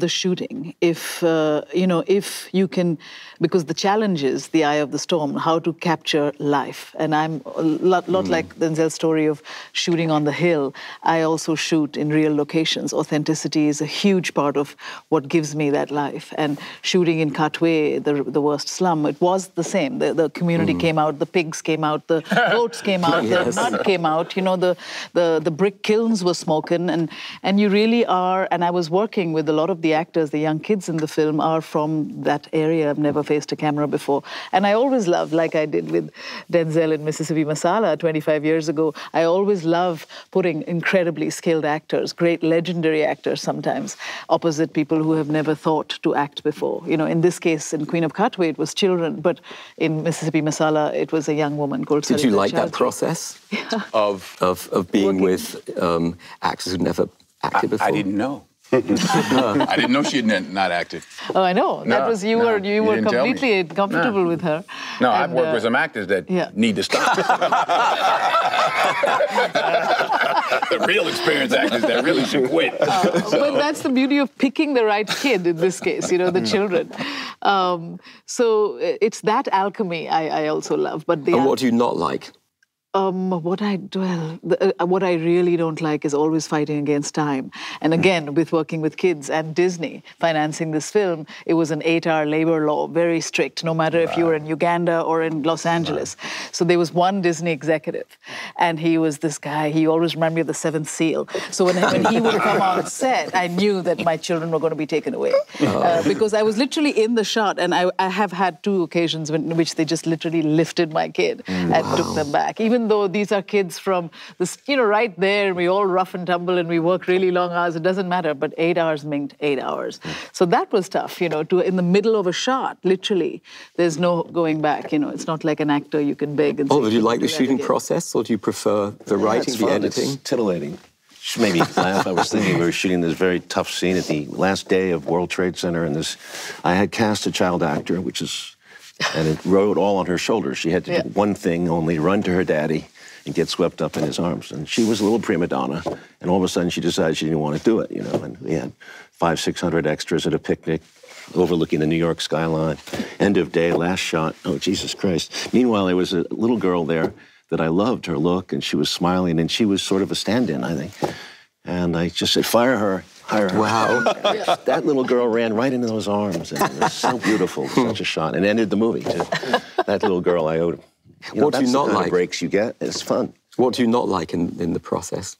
the shooting. If you can, because the challenge is the eye of the storm, how to capture life. And I'm a lot like Denzel's story of shooting on the hill. I also shoot in real locations. Authenticity is a huge part of what gives me that life. And shooting in Katwe, the worst slum, it was the same. The community came out, the pigs came out, the goats came out, the mud came out. The brick kilns were smoking, and you really are. And I was working with a lot of the actors, the young kids in the film, are from that area. I've never faced a camera before. And I always loved, like I did with Denzel in Mississippi Masala 25 years ago, I always love putting incredibly skilled actors, great legendary actors sometimes, opposite people who have never thought to act before. In this case, in Queen of Katwe, it was children, but in Mississippi Masala, it was a young woman called Did you like that process of being with actors who'd never acted before? I didn't know. I didn't know she had not acted. Oh, I know. That was you were completely comfortable with her. No, I've worked with some actors that need to stop. The real experienced actors that really should quit. But that's the beauty of picking the right kid in this case, you know, the children. So it's that alchemy I also love. But and what do you not like? What I really don't like is always fighting against time. And again, with working with kids and Disney financing this film, it was an 8-hour labor law, very strict, no matter if you were in Uganda or in Los Angeles. So there was one Disney executive, and he was this guy, he always reminded me of the Seventh Seal. So when he would come on set, I knew that my children were going to be taken away. Because I was literally in the shot, and I have had 2 occasions in which they just literally lifted my kid and took them back. Even though these are kids from this, you know, right there, and we all rough and tumble and we work really long hours, it doesn't matter, but 8 hours meant 8 hours. So that was tough, you know, in the middle of a shot, literally, there's no going back, you know, it's not like an actor you can beg and say, do you like the shooting process, or do you prefer the writing, the editing? It's titillating. Just made me laugh. I was thinking we were shooting this very tough scene at the last day of World Trade Center, and I had cast a child actor, and it rode all on her shoulders. She had to do one thing only, run to her daddy and get swept up in his arms. And she was a little prima donna, and all of a sudden she decided she didn't want to do it, you know. And we had 500-600 extras at a picnic overlooking the New York skyline. End of day, last shot. Oh, Jesus Christ. Meanwhile, there was a little girl there that I loved her look, and she was smiling, and she was sort of a stand-in, I think. And I just said, fire her. Hire her. Wow. That little girl ran right into those arms, and it was so beautiful, such a shot, and ended the movie, too. That little girl, I owed him. What do you not like? Breaks you get. It's fun. What do you not like in the process?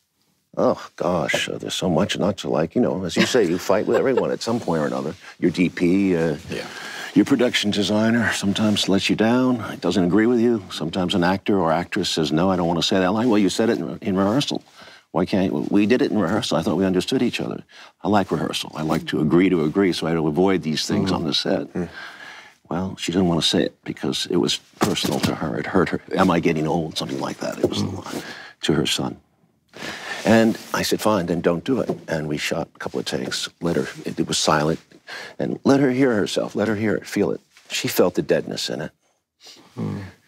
Oh, gosh, there's so much not to like. You know, as you say, you fight with everyone at some point or another. Your DP, your production designer sometimes lets you down, doesn't agree with you. Sometimes an actor or actress says, no, I don't want to say that line. Well, you said it in rehearsal. Why can't you? We did it in rehearsal. I thought we understood each other. I like rehearsal. I like to agree, so I had to avoid these things on the set. Well, she didn't want to say it because it was personal to her. It hurt her. Am I getting old? Something like that. It was the line to her son. And I said, fine, then don't do it. And we shot a couple of takes. It was silent. And let her hear herself. Let her hear it, feel it. She felt the deadness in it.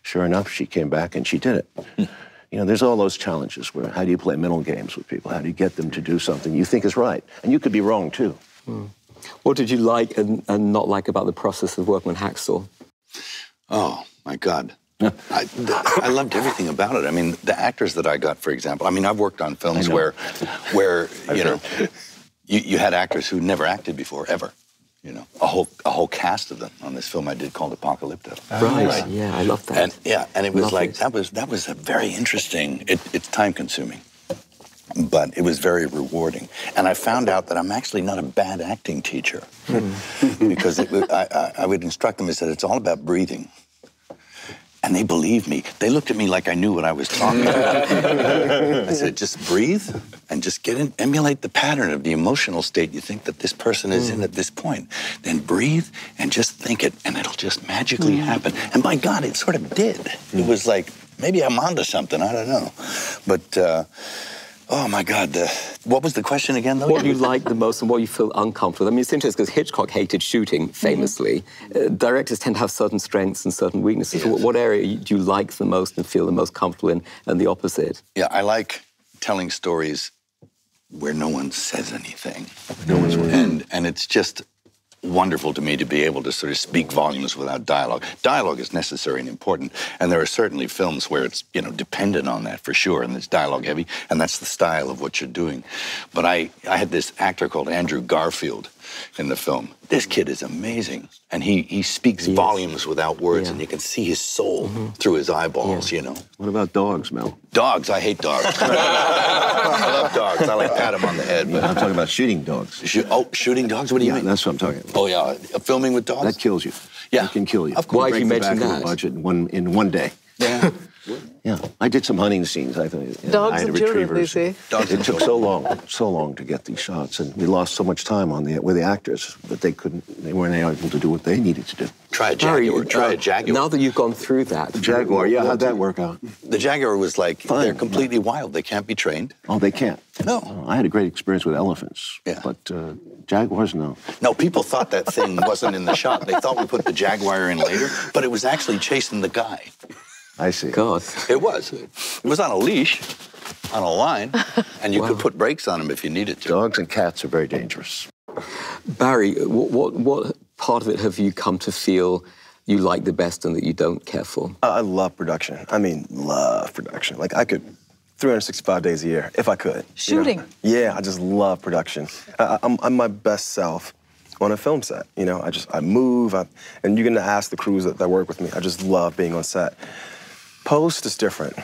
Sure enough, she came back and she did it. You know, there's all those challenges where how do you play mental games with people? How do you get them to do something you think is right? And you could be wrong, too. What did you like and not like about the process of working on Hacksaw? Oh, my God. I loved everything about it. I mean, the actors that I got, for example, I mean, I've worked on films where you know, you had actors who never acted before, ever. You know, a whole cast of them on this film I did called Apocalypto. Right. Yeah, I love that. And it was that was a very interesting. It's time consuming, but it was very rewarding. And I found out that I'm actually not a bad acting teacher because I would instruct them. I said it's all about breathing. And they believed me. They looked at me like I knew what I was talking about. I said, just breathe and just emulate the pattern of the emotional state you think that this person is in at this point. Then breathe and just think it, and it'll just magically happen. And by God, it sort of did. It was like, maybe I'm onto something, I don't know. But, oh my God, what was the question again, though? What do you like the most and what you feel uncomfortable with? I mean, it's interesting because Hitchcock hated shooting, famously. Directors tend to have certain strengths and certain weaknesses. Yes. What area do you like the most and feel the most comfortable in, and the opposite? Yeah, I like telling stories where no one says anything. And it's just wonderful to me to be able to sort of speak volumes without dialogue. Dialogue is necessary and important, and there are certainly films where it's, you know, dependent on that for sure, and it's dialogue heavy, and that's the style of what you're doing. But I had this actor called Andrew Garfield in the film. This kid is amazing, and he speaks volumes without words, and you can see his soul through his eyeballs, you know. What about dogs, Mel? Dogs, I hate dogs. I love dogs. I like pat them on the head. But I'm talking about shooting dogs. Shooting dogs? What do you mean? That's what I'm talking about. Oh, yeah. Filming with dogs? That kills you. Yeah. It can kill you. Of course. Why have you mentioned that? Budget in one day. Yeah. Yeah, I did some hunting scenes. I think Dogs I had and children, they retrievers. say. It took so long to get these shots, and we lost so much time with the actors that they weren't able to do what they needed to do. Try a Jaguar. Try a Jaguar. Now that you've gone through that. The Jaguar, yeah, how'd that work out? The Jaguar was like, they're completely wild. They can't be trained. Oh, they can't? No. I had a great experience with elephants. Yeah. But Jaguars, no. No, people thought that thing wasn't in the shot. They thought we put the Jaguar in later, but it was actually chasing the guy. I see. God. It was. It was on a leash, on a line, and you could put brakes on him if you needed to. Dogs and cats are very dangerous. Barry, what part of it have you come to feel you like the best and that you don't care for? I love production. I mean, love production. Like, I could 365 days a year, if I could. Shooting. You know? Yeah, I just love production. I'm my best self on a film set. You know, I move, and you're gonna ask the crews that work with me. I just love being on set. Post is different.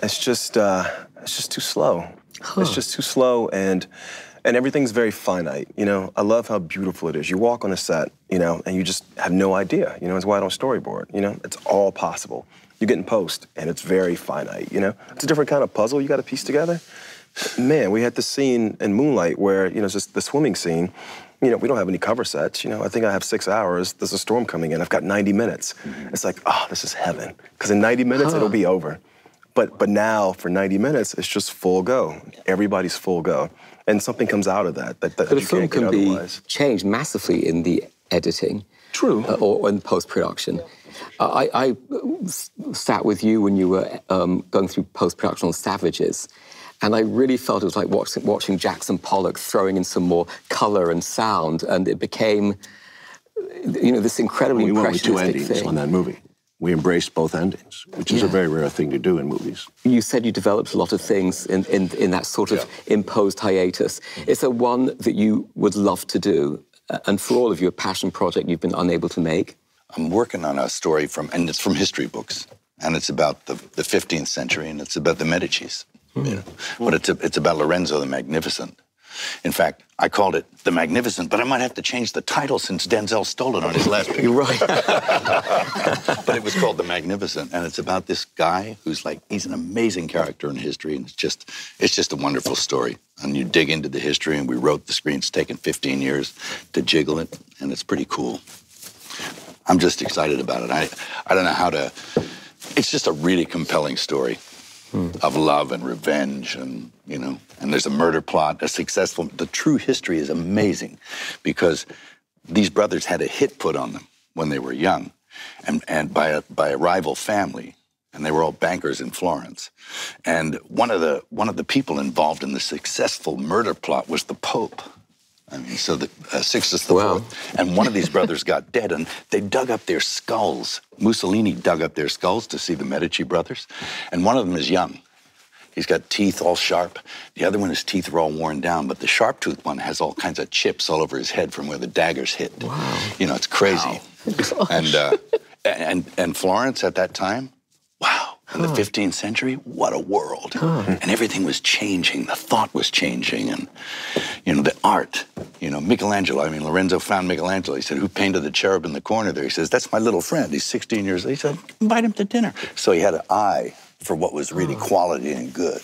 It's just too slow. Huh. It's just too slow, and everything's very finite. You know, I love how beautiful it is. You walk on a set, you know, and you just have no idea. You know, it's why I don't storyboard. You know, it's all possible. You get in post, and it's very finite. You know, it's a different kind of puzzle you got to piece together. Man, we had this scene in Moonlight where, you know, it's just the swimming scene. You know, we don't have any cover sets. You know, I think I have 6 hours. There's a storm coming in. I've got 90 minutes. It's like, oh, this is heaven. Because in 90 minutes, it'll be over. But now, for 90 minutes, it's just full go. Everybody's full go. And something comes out of that but a film can be changed massively in the editing. True. Or in post-production. I sat with you when you were going through post-production on Savages, and I really felt it was like watching Jackson Pollock throwing in some more color and sound, and it became, you know, this incredibly impressionistic thing. We went with 2 endings on that movie. We embraced both endings, which is a very rare thing to do in movies. You said you developed a lot of things in that sort of imposed hiatus. Is there one that you would love to do, and for all of you, a passion project you've been unable to make? I'm working on a story and it's from history books, and it's about the 15th century, and it's about the Medicis. You know? But it's about Lorenzo the Magnificent. In fact, I called it The Magnificent, but I might have to change the title since Denzel stole it on his last picture. You're right. But it was called The Magnificent, and it's about this guy who's like, he's an amazing character in history, and it's just a wonderful story. And you dig into the history, and we wrote the screen. It's taken 15 years to jiggle it, and it's pretty cool. I'm just excited about it. I don't know how to... It's just a really compelling story of love and revenge, and, you know, and there's a murder plot, the true history is amazing, because these brothers had a hit put on them when they were young, and by a rival family, and they were all bankers in Florence. And one of the people involved in the successful murder plot was the Pope. I mean, so Sixtus IV, and one of these brothers got dead, and they dug up their skulls. Mussolini dug up their skulls to see the Medici brothers, and one of them is young. He's got teeth all sharp. The other one, his teeth are all worn down, but the sharp-toothed one has all kinds of chips all over his head from where the daggers hit. Wow. You know, it's crazy. Wow. And Florence at that time, wow. In the 15th century, what a world. And everything was changing. The thought was changing. And, you know, the art. You know, Michelangelo, I mean, Lorenzo found Michelangelo. He said, who painted the cherub in the corner there? He says, that's my little friend. He's 16 years old. He said, invite him to dinner. So he had an eye for what was really quality and good.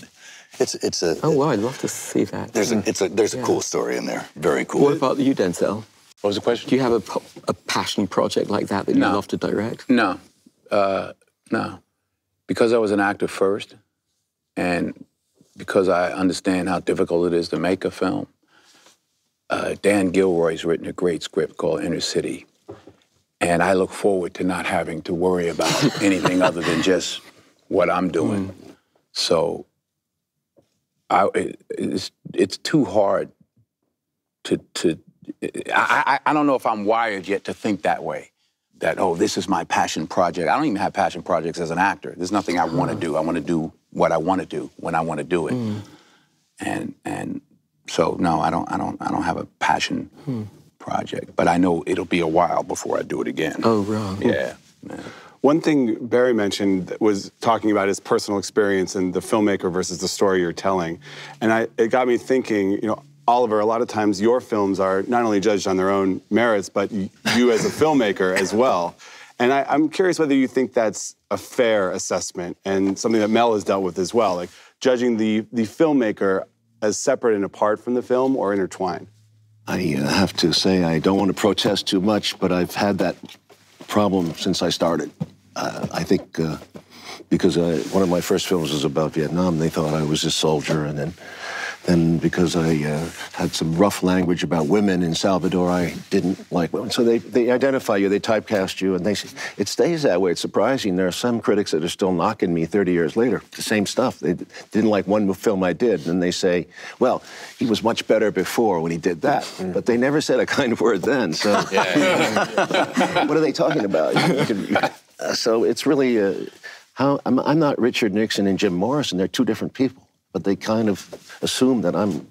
It's a... Oh, wow, I'd love to see that. There's a cool story in there. Very cool. What about you, Denzel? What was the question? Do you have a passion project like that you'd love to direct? No. No. Because I was an actor first, and because I understand how difficult it is to make a film, Dan Gilroy's written a great script called Inner City, and I look forward to not having to worry about anything other than just what I'm doing. So it's too hard I don't know if I'm wired yet to think that way. That, oh, this is my passion project. I don't even have passion projects as an actor. There's nothing I want to do. I want to do what I want to do when I want to do it. And so no, I don't have a passion project. But I know it'll be a while before I do it again. Oh, right. Yeah. One thing Barry mentioned was talking about his personal experience and the filmmaker versus the story you're telling. And it got me thinking, you know, Oliver, a lot of times your films are not only judged on their own merits, but you as a filmmaker as well. And I'm curious whether you think that's a fair assessment and something that Mel has dealt with as well, like judging the filmmaker as separate and apart from the film or intertwined. I have to say I don't want to protest too much, but I've had that problem since I started. I think because one of my first films was about Vietnam, they thought I was a soldier, and then because I had some rough language about women in Salvador, I didn't like women. So they identify you, they typecast you, and it stays that way. It's surprising. There are some critics that are still knocking me 30 years later, the same stuff. They didn't like one film I did, and they say, well, he was much better before when he did that. But they never said a kind word then, so what are they talking about? So it's really, I'm not Richard Nixon and Jim Morrison. They're two different people. But they kind of assume that I'm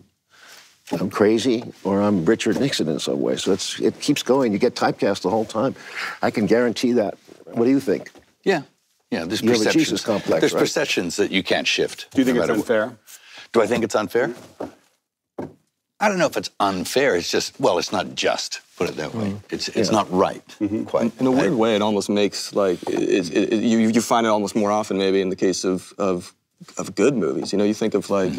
crazy or I'm Richard Nixon in some way. So it keeps going. You get typecast the whole time. I can guarantee that. What do you think? Yeah. There's you have a perceptions. Jesus complex, There's right? perceptions that you can't shift. Do you think it's unfair? Do I think it's unfair? I don't know if it's unfair. It's just, well, it's not just, put it that way. It's not right, quite. In a weird way, it almost makes, like, you find it almost more often maybe in the case of good movies. You know, you think of like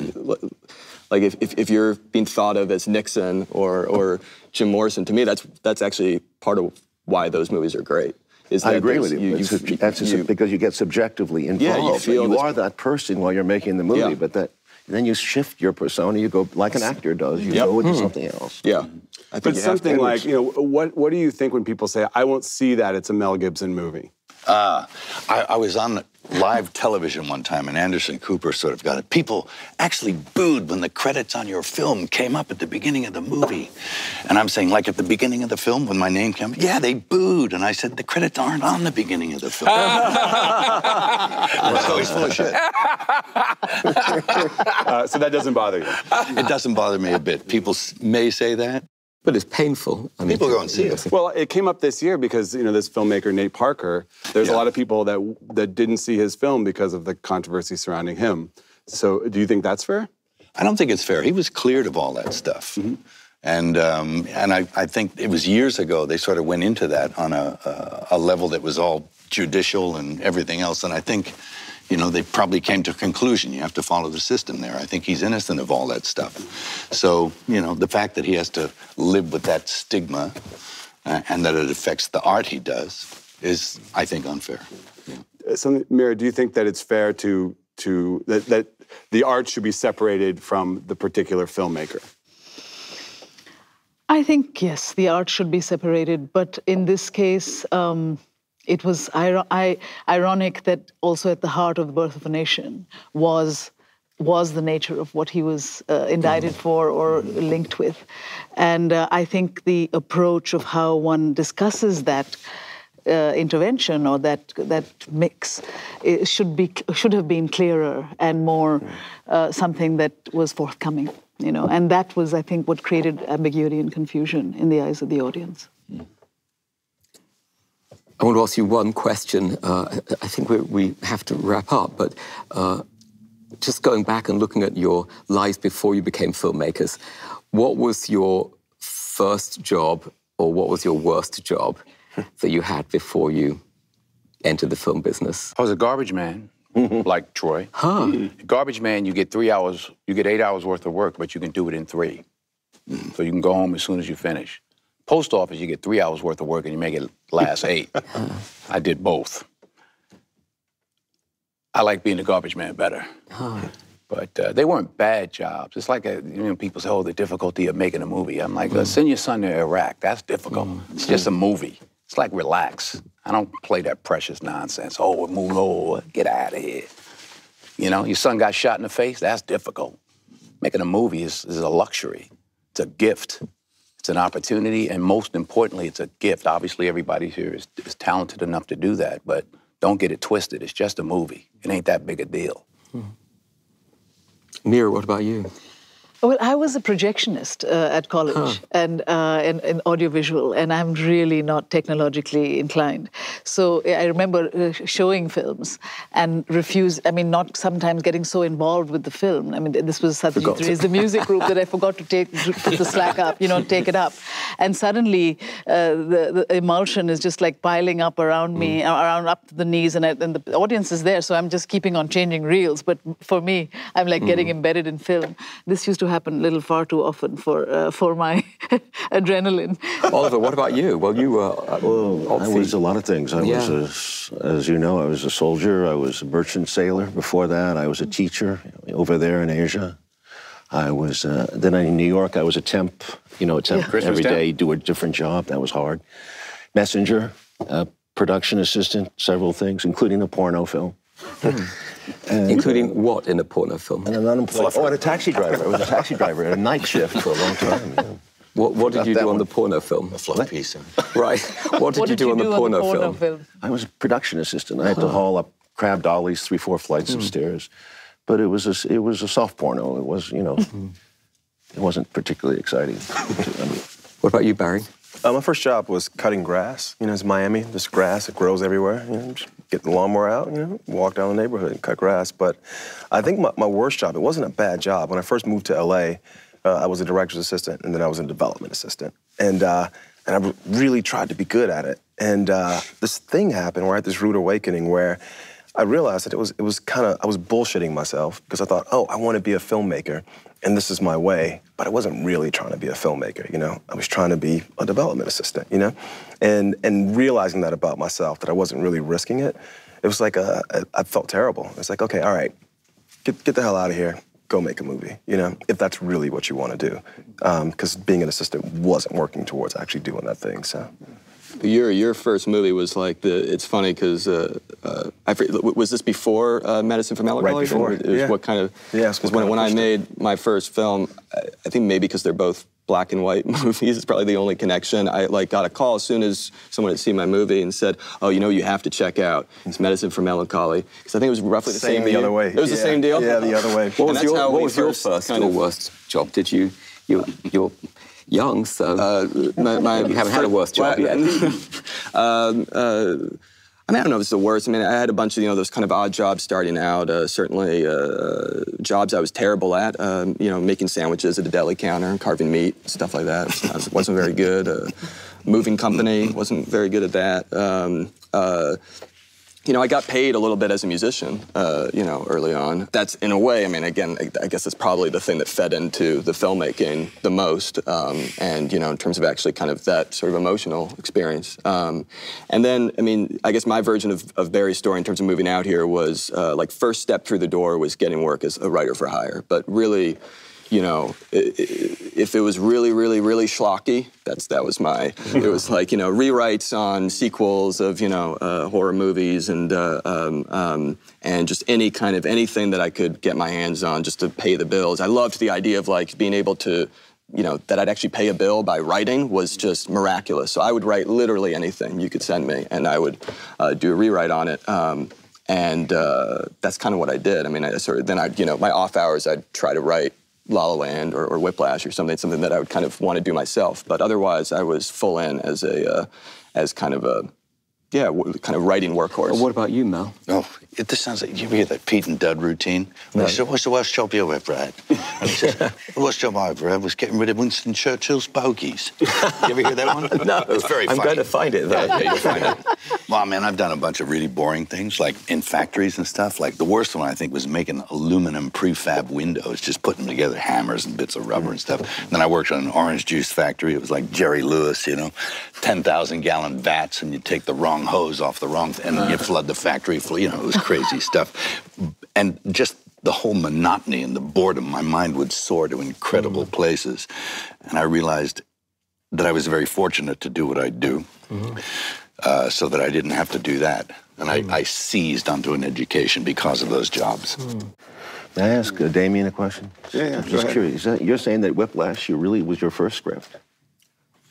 if you're being thought of as Nixon or Jim Morrison, to me that's actually part of why those movies are great. I agree with you. That's because you get subjectively involved. Yeah, you feel you are that person while you're making the movie, but then you shift your persona. You go like an actor does. You go into something else. Yeah. But something like, what do you think when people say, I won't see that, it's a Mel Gibson movie? I was on live television one time, and Anderson Cooper sort of got it. People actually booed when the credits on your film came up at the beginning of the movie. And I'm saying, like at the beginning of the film, when my name came up, yeah, they booed. And I said, the credits aren't on the beginning of the film. So he's full of shit. So that doesn't bother you? It doesn't bother me a bit. People may say that. But it's painful. I mean, people go and see it. Well, it came up this year because, this filmmaker, Nate Parker, there's a lot of people that didn't see his film because of the controversy surrounding him. So do you think that's fair? I don't think it's fair. He was cleared of all that stuff. And I think it was years ago they sort of went into that on a level that was all judicial and everything else. And I think, they probably came to a conclusion. You have to follow the system there. I think he's innocent of all that stuff. So, the fact that he has to live with that stigma and that it affects the art he does is, I think, unfair. So, Mira, do you think that it's fair that the art should be separated from the particular filmmaker? I think, yes, the art should be separated. But in this case, it was ironic that also at the heart of The Birth of a Nation was the nature of what he was indicted for or linked with. And I think the approach of how one discusses that intervention or that mix should have been clearer and more something that was forthcoming, And that was, I think, what created ambiguity and confusion in the eyes of the audience. I want to ask you one question. I think we have to wrap up, but just going back and looking at your lives before you became filmmakers, what was your first job or what was your worst job that you had before you entered the film business? I was a garbage man, like Troy. Garbage man, you get 3 hours, you get 8 hours worth of work, but you can do it in 3. So you can go home as soon as you finish. Post office, you get 3 hours worth of work and you make it last 8. I did both. I like being a garbage man better. But they weren't bad jobs. It's like, people say, the difficulty of making a movie. I'm like, send your son to Iraq. That's difficult. It's just a movie. It's like, relax. I don't play that precious nonsense. We're moving over. Get out of here. Your son got shot in the face. That's difficult. Making a movie is a luxury. It's a gift. It's an opportunity, and most importantly, it's a gift. Obviously, everybody here is talented enough to do that, but don't get it twisted. It's just a movie. It ain't that big a deal. Mira, what about you? Well, I was a projectionist at college and in audiovisual, and I'm really not technologically inclined. So I remember showing films and not sometimes getting so involved with the film. I mean, this was Satyajit Ray's The Music Group that I forgot to put the slack up, take it up. And suddenly the emulsion is just like piling up around me, around up to the knees, and the audience is there, so I'm just keeping on changing reels. But for me, I'm like getting embedded in film. This used to happen a little far too often for my adrenaline. Oliver, what about you? Well, you were... I was a lot of things. I was, as you know, I was a soldier. I was a merchant sailor. Before that, I was a teacher over there in Asia. I was, then in New York, I was a temp, every day, do a different job. That was hard. Messenger, production assistant, several things, including a porno film. Including what in a porno film? And an unemployed. And a taxi driver. I was a taxi driver at a night shift for a long time. Yeah. What did you do on the porno film? A fluff piece. Right. What did you do on the porno film? I was a production assistant. I had to haul up crab dollies 3-4 flights of stairs. But it was a soft porno. It was, it wasn't particularly exciting. What about you, Barry? My first job was cutting grass. It's Miami, this grass, it grows everywhere. Just get the lawnmower out, walk down the neighborhood and cut grass. But I think my worst job, it wasn't a bad job. When I first moved to LA, I was a director's assistant, and then I was a development assistant. And I really tried to be good at it. And this thing happened where I had this rude awakening where I realized that I was bullshitting myself because I thought, I want to be a filmmaker, and this is my way. But I wasn't really trying to be a filmmaker, I was trying to be a development assistant, And realizing that about myself, that I wasn't really risking it, it was like I felt terrible. It's like, okay, all right, get the hell out of here, go make a movie, if that's really what you want to do. Because being an assistant wasn't working towards actually doing that thing, so. Your first movie was like it's funny because was this before Medicine for Melancholy? Right before. What kind of? Yeah. Because when I made my first film, I think maybe because they're both black and white movies, it's probably the only connection. I got a call as soon as someone had seen my movie and said, "Oh, you have to check out it's Medicine for Melancholy," because I think it was roughly the same the deal. other way. It was the same deal. Yeah, the other way. What was your first or worst job? Did you're young, so you haven't had a worse job yet. I don't know if it's the worst. I had a bunch of those kind of odd jobs starting out. Certainly, jobs I was terrible at. Making sandwiches at a deli counter and carving meat, stuff like that. I wasn't very good. Moving company, wasn't very good at that. I got paid a little bit as a musician, early on. That's, in a way, again, I guess it's probably the thing that fed into the filmmaking the most, and, in terms of actually kind of that sort of emotional experience. And then, I guess my version of Barry's story in terms of moving out here was, first step through the door was getting work as a writer for hire. But really, if it was really, really, really schlocky, that was my, it was like, rewrites on sequels of, horror movies and just anything that I could get my hands on just to pay the bills. I loved the idea of being able to, that I'd actually pay a bill by writing was just miraculous. So I would write literally anything you could send me, and I would do a rewrite on it. And that's kind of what I did. My off hours, I'd try to write La La Land or Whiplash or something that I would kind of want to do myself. But otherwise, I was full in as kind of writing workhorse. Well, what about you, Mel? Oh, this sounds like you hear that Pete and Dud routine. Right. They said, "What's the worst job you ever had?" And he says, "The worst job I ever had was getting rid of Winston Churchill's bogies." You ever hear that one? No, it's very funny. I'm going to find it, though. Yeah, you'll find it. Well, I've done a bunch of really boring things, like in factories and stuff. Like the worst one, I think, was making aluminum prefab windows, just putting together hammers and bits of rubber and stuff. And then I worked on an orange juice factory. It was like Jerry Lewis, 10,000-gallon vats, and you take the wrong hose off the wrong, and you flood the factory full. It was crazy stuff. And just the whole monotony and the boredom, my mind would soar to incredible places. And I realized that I was very fortunate to do what I do, so that I didn't have to do that. And I seized onto an education because of those jobs. May I ask Damien a question? Yeah, I'm just curious. You're saying that Whiplash really was your first script?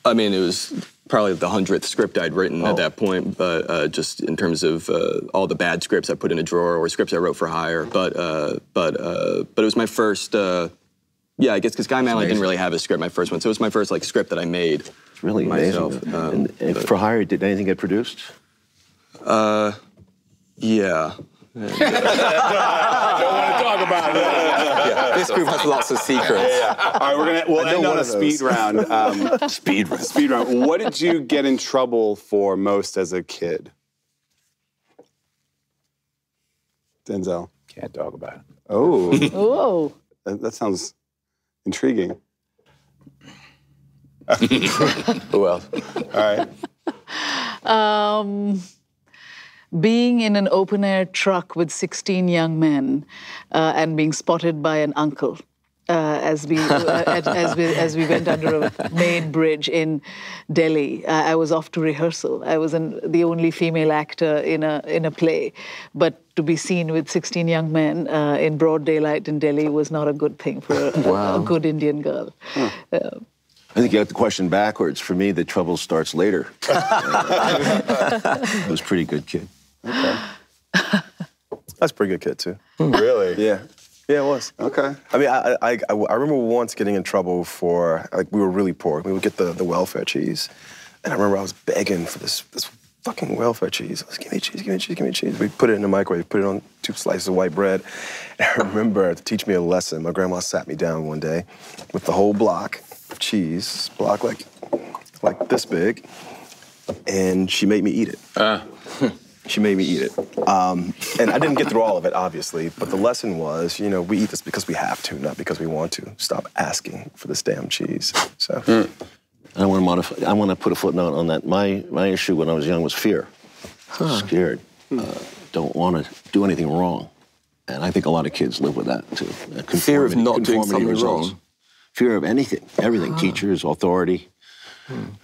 It was probably the 100th script I'd written at that point, but just in terms of all the bad scripts I put in a drawer or scripts I wrote for hire. But it was my first Yeah, I guess because Guy Malley didn't really have a script, my first one. So it was my first like script that I made. It's really myself. amazing. And for hire, did anything get produced? Yeah. Don't want to talk about it. Yeah, this group has lots of secrets. All right, we'll end on a speed round. Speed round. Speed round. What did you get in trouble for most as a kid? Denzel. Can't talk about it. Oh. Whoa. That sounds intriguing. Who else? All right. Being in an open-air truck with 16 young men and being spotted by an uncle as we went under a main bridge in Delhi. I was off to rehearsal. I was the only female actor in a play, but to be seen with 16 young men in broad daylight in Delhi was not a good thing for a good Indian girl. I think you got the question backwards. For me, the trouble starts later. I was a pretty good kid. Okay. That's a pretty good kid, too. Really? Yeah. Yeah, it was. Okay. I mean, I remember once getting in trouble for, like, we were really poor. We would get the welfare cheese. And I remember I was begging for this fucking welfare cheese. I was, give me cheese, give me cheese, give me cheese. We put it in the microwave, put it on 2 slices of white bread. And I remember, to teach me a lesson, my grandma sat me down one day with the whole block of cheese, block like this big, and she made me eat it. She made me eat it. And I didn't get through all of it, obviously, but the lesson was, you know, we eat this because we have to, not because we want to. Stop asking for this damn cheese. So. I want to modify. I want to put a footnote on that. My issue when I was young was fear. Scared. Don't want to do anything wrong. And I think a lot of kids live with that, too. Fear of not doing something wrong. Fear of anything, everything. Teachers, authority.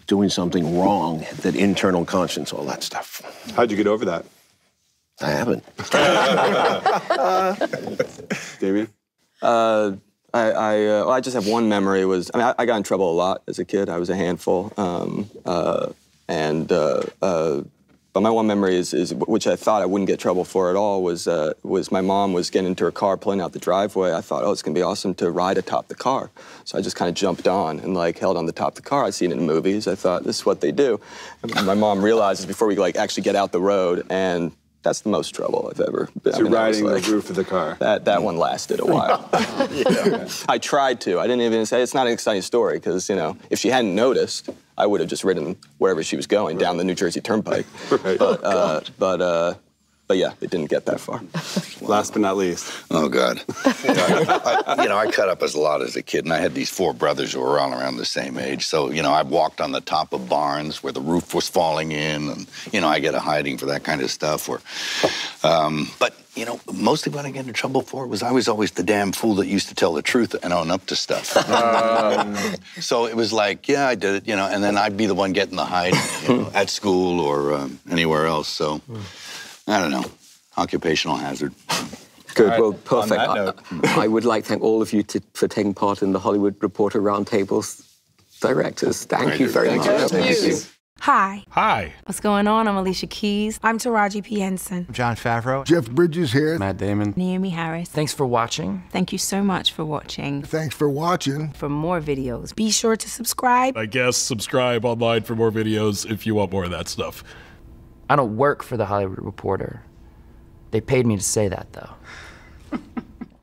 Doing something wrong, that internal conscience, all that stuff. How'd you get over that? I haven't. Damien? I just have one memory. I got in trouble a lot as a kid. I was a handful. But my one memory is which I thought I wouldn't get in trouble for at all, was my mom was getting into her car, pulling out the driveway. I thought, oh, it's gonna be awesome to ride atop the car. So I just kind of jumped on and like held on the top of the car. I'd seen it in movies. I thought, this is what they do. And my mom realizes before we like actually get out the road, and that's the most trouble I've ever been. So riding the roof of the car. That one lasted a while. I tried to. I didn't even say, it's not an exciting story, because, you know, if she hadn't noticed, I would have just ridden wherever she was going, down the New Jersey Turnpike. But yeah, it didn't get that far. Last but not least. Oh, God. I cut up a lot as a kid, and I had these 4 brothers who were all around the same age. So, I walked on the top of barns where the roof was falling in, and, I get a hiding for that kind of stuff. But, mostly what I get in trouble for was I was always the damn fool that used to tell the truth and own up to stuff. So it was like, yeah, I did it, and then I'd be the one getting the hide, at school or anywhere else. So, I don't know, occupational hazard. Good, right, well, perfect. On that note. I would like to thank all of you for taking part in the Hollywood Reporter Roundtable's directors. Thank you very much. Thank you. Hi. Hi. What's going on? I'm Alicia Keys. I'm Taraji P. Henson. John Favreau. Jeff Bridges here. Matt Damon. Naomi Harris. Thanks for watching. Thank you so much for watching. Thanks for watching. For more videos, be sure to subscribe. I guess subscribe online for more videos if you want more of that stuff. I don't work for The Hollywood Reporter. They paid me to say that, though.